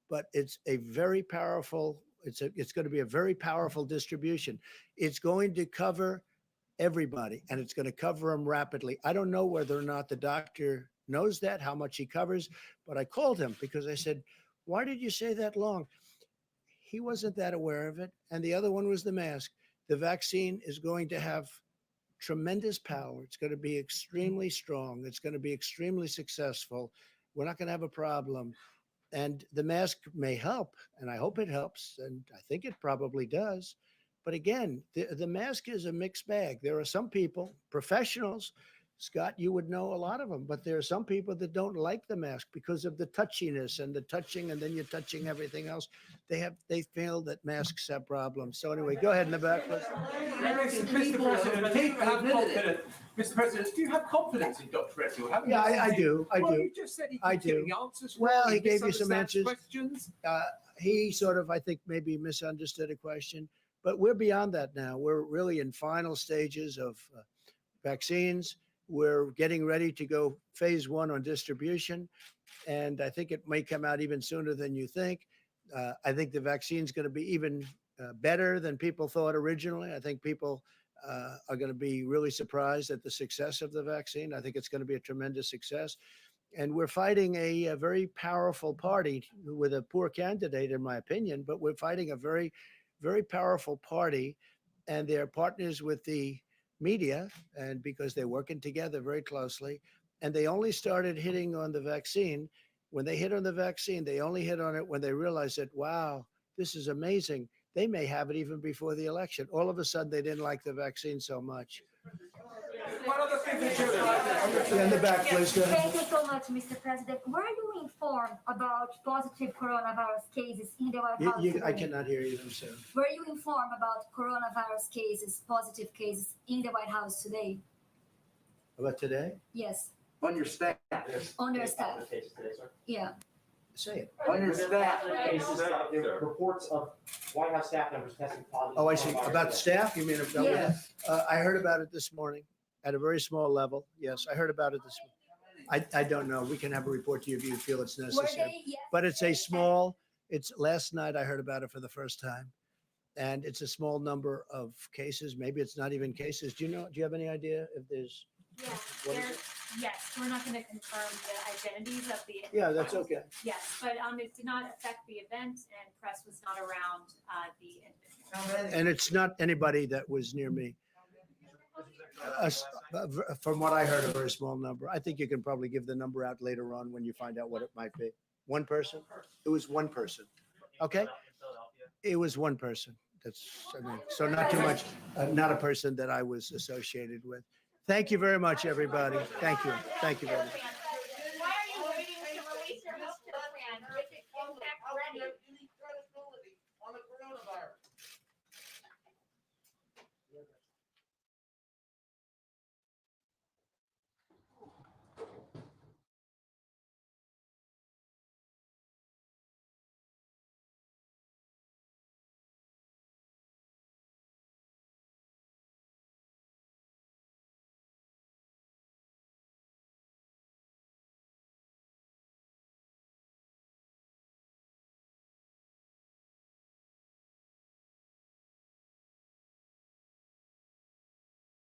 But it's a very powerful, it's going to be a very powerful distribution. It's going to cover everybody, and it's going to cover them rapidly. I don't know whether or not the doctor knows that, how much he covers, but I called him because I said, why did you say that long? He wasn't that aware of it. And the other one was the mask. The vaccine is going to have tremendous power. It's going to be extremely strong. It's going to be extremely successful. We're not going to have a problem. And the mask may help, and I hope it helps, and I think it probably does. But again, the mask is a mixed bag. There are some people, professionals, Scott, you would know a lot of them, but there are some people that don't like the mask because of the touchiness and the touching, and then you're touching everything else. They feel that masks have problems. So anyway, go ahead in the back. Mr. President, do you have confidence? Mr. President, do you have confidence in Dr. Redfield? Haven't Yeah, you I seen- do. I Well, do. you just said he I keeps getting do. the answers Well, wrong, he gave you some misunderstands answers. questions. He sort of, I think, maybe misunderstood a question, but we're beyond that now. We're really in final stages of vaccines. We're getting ready to go phase 1 on distribution, and I think it may come out even sooner than you think. I think the vaccine is going to be even better than people thought originally. I think people are going to be really surprised at the success of the vaccine. I think it's going to be a tremendous success. And we're fighting a very powerful party with a poor candidate, in my opinion, but we're fighting a very, very powerful party, and they're partners with the media, and because they're working together very closely. And they only started hitting on the vaccine. When they hit on the vaccine, they only hit on it when they realized that, wow, this is amazing. They may have it even before the election. All of a sudden, they didn't like the vaccine so much. One other thing that Yeah, in the back, please. Go ahead. Thank you so much, Mr. President. Were you informed about positive coronavirus cases in the White House I today? cannot hear you, I'm sorry. Were you informed about coronavirus cases, positive cases in the White House today? About today? Yes, on your staff. on their staff. Yeah. Say it. On your staff. There were reports of White House staff members testing positive. Oh, I see. About staff? You mean about Yeah. I heard about it this morning at a very small level. Yes, I heard about it this morning. I don't know. We can have a report to you if you feel it's Were necessary. they? Yes. But it's last night I heard about it for the first time. And it's a small number of cases. Maybe it's not even cases. Do you have any idea if there's? Yeah, What is there, yes, we're not gonna confirm the identities of the. Yeah, that's okay. Yes, but it did not affect the event and press was not around the individual. And it's not anybody that was near me. From what I heard, a very small number. I think you can probably give the number out later on when you find out what it might be. One person? It was one person. Okay? It was one person. So not too much, not a person that I was associated with. Thank you very much, everybody. Thank you. Thank you very much.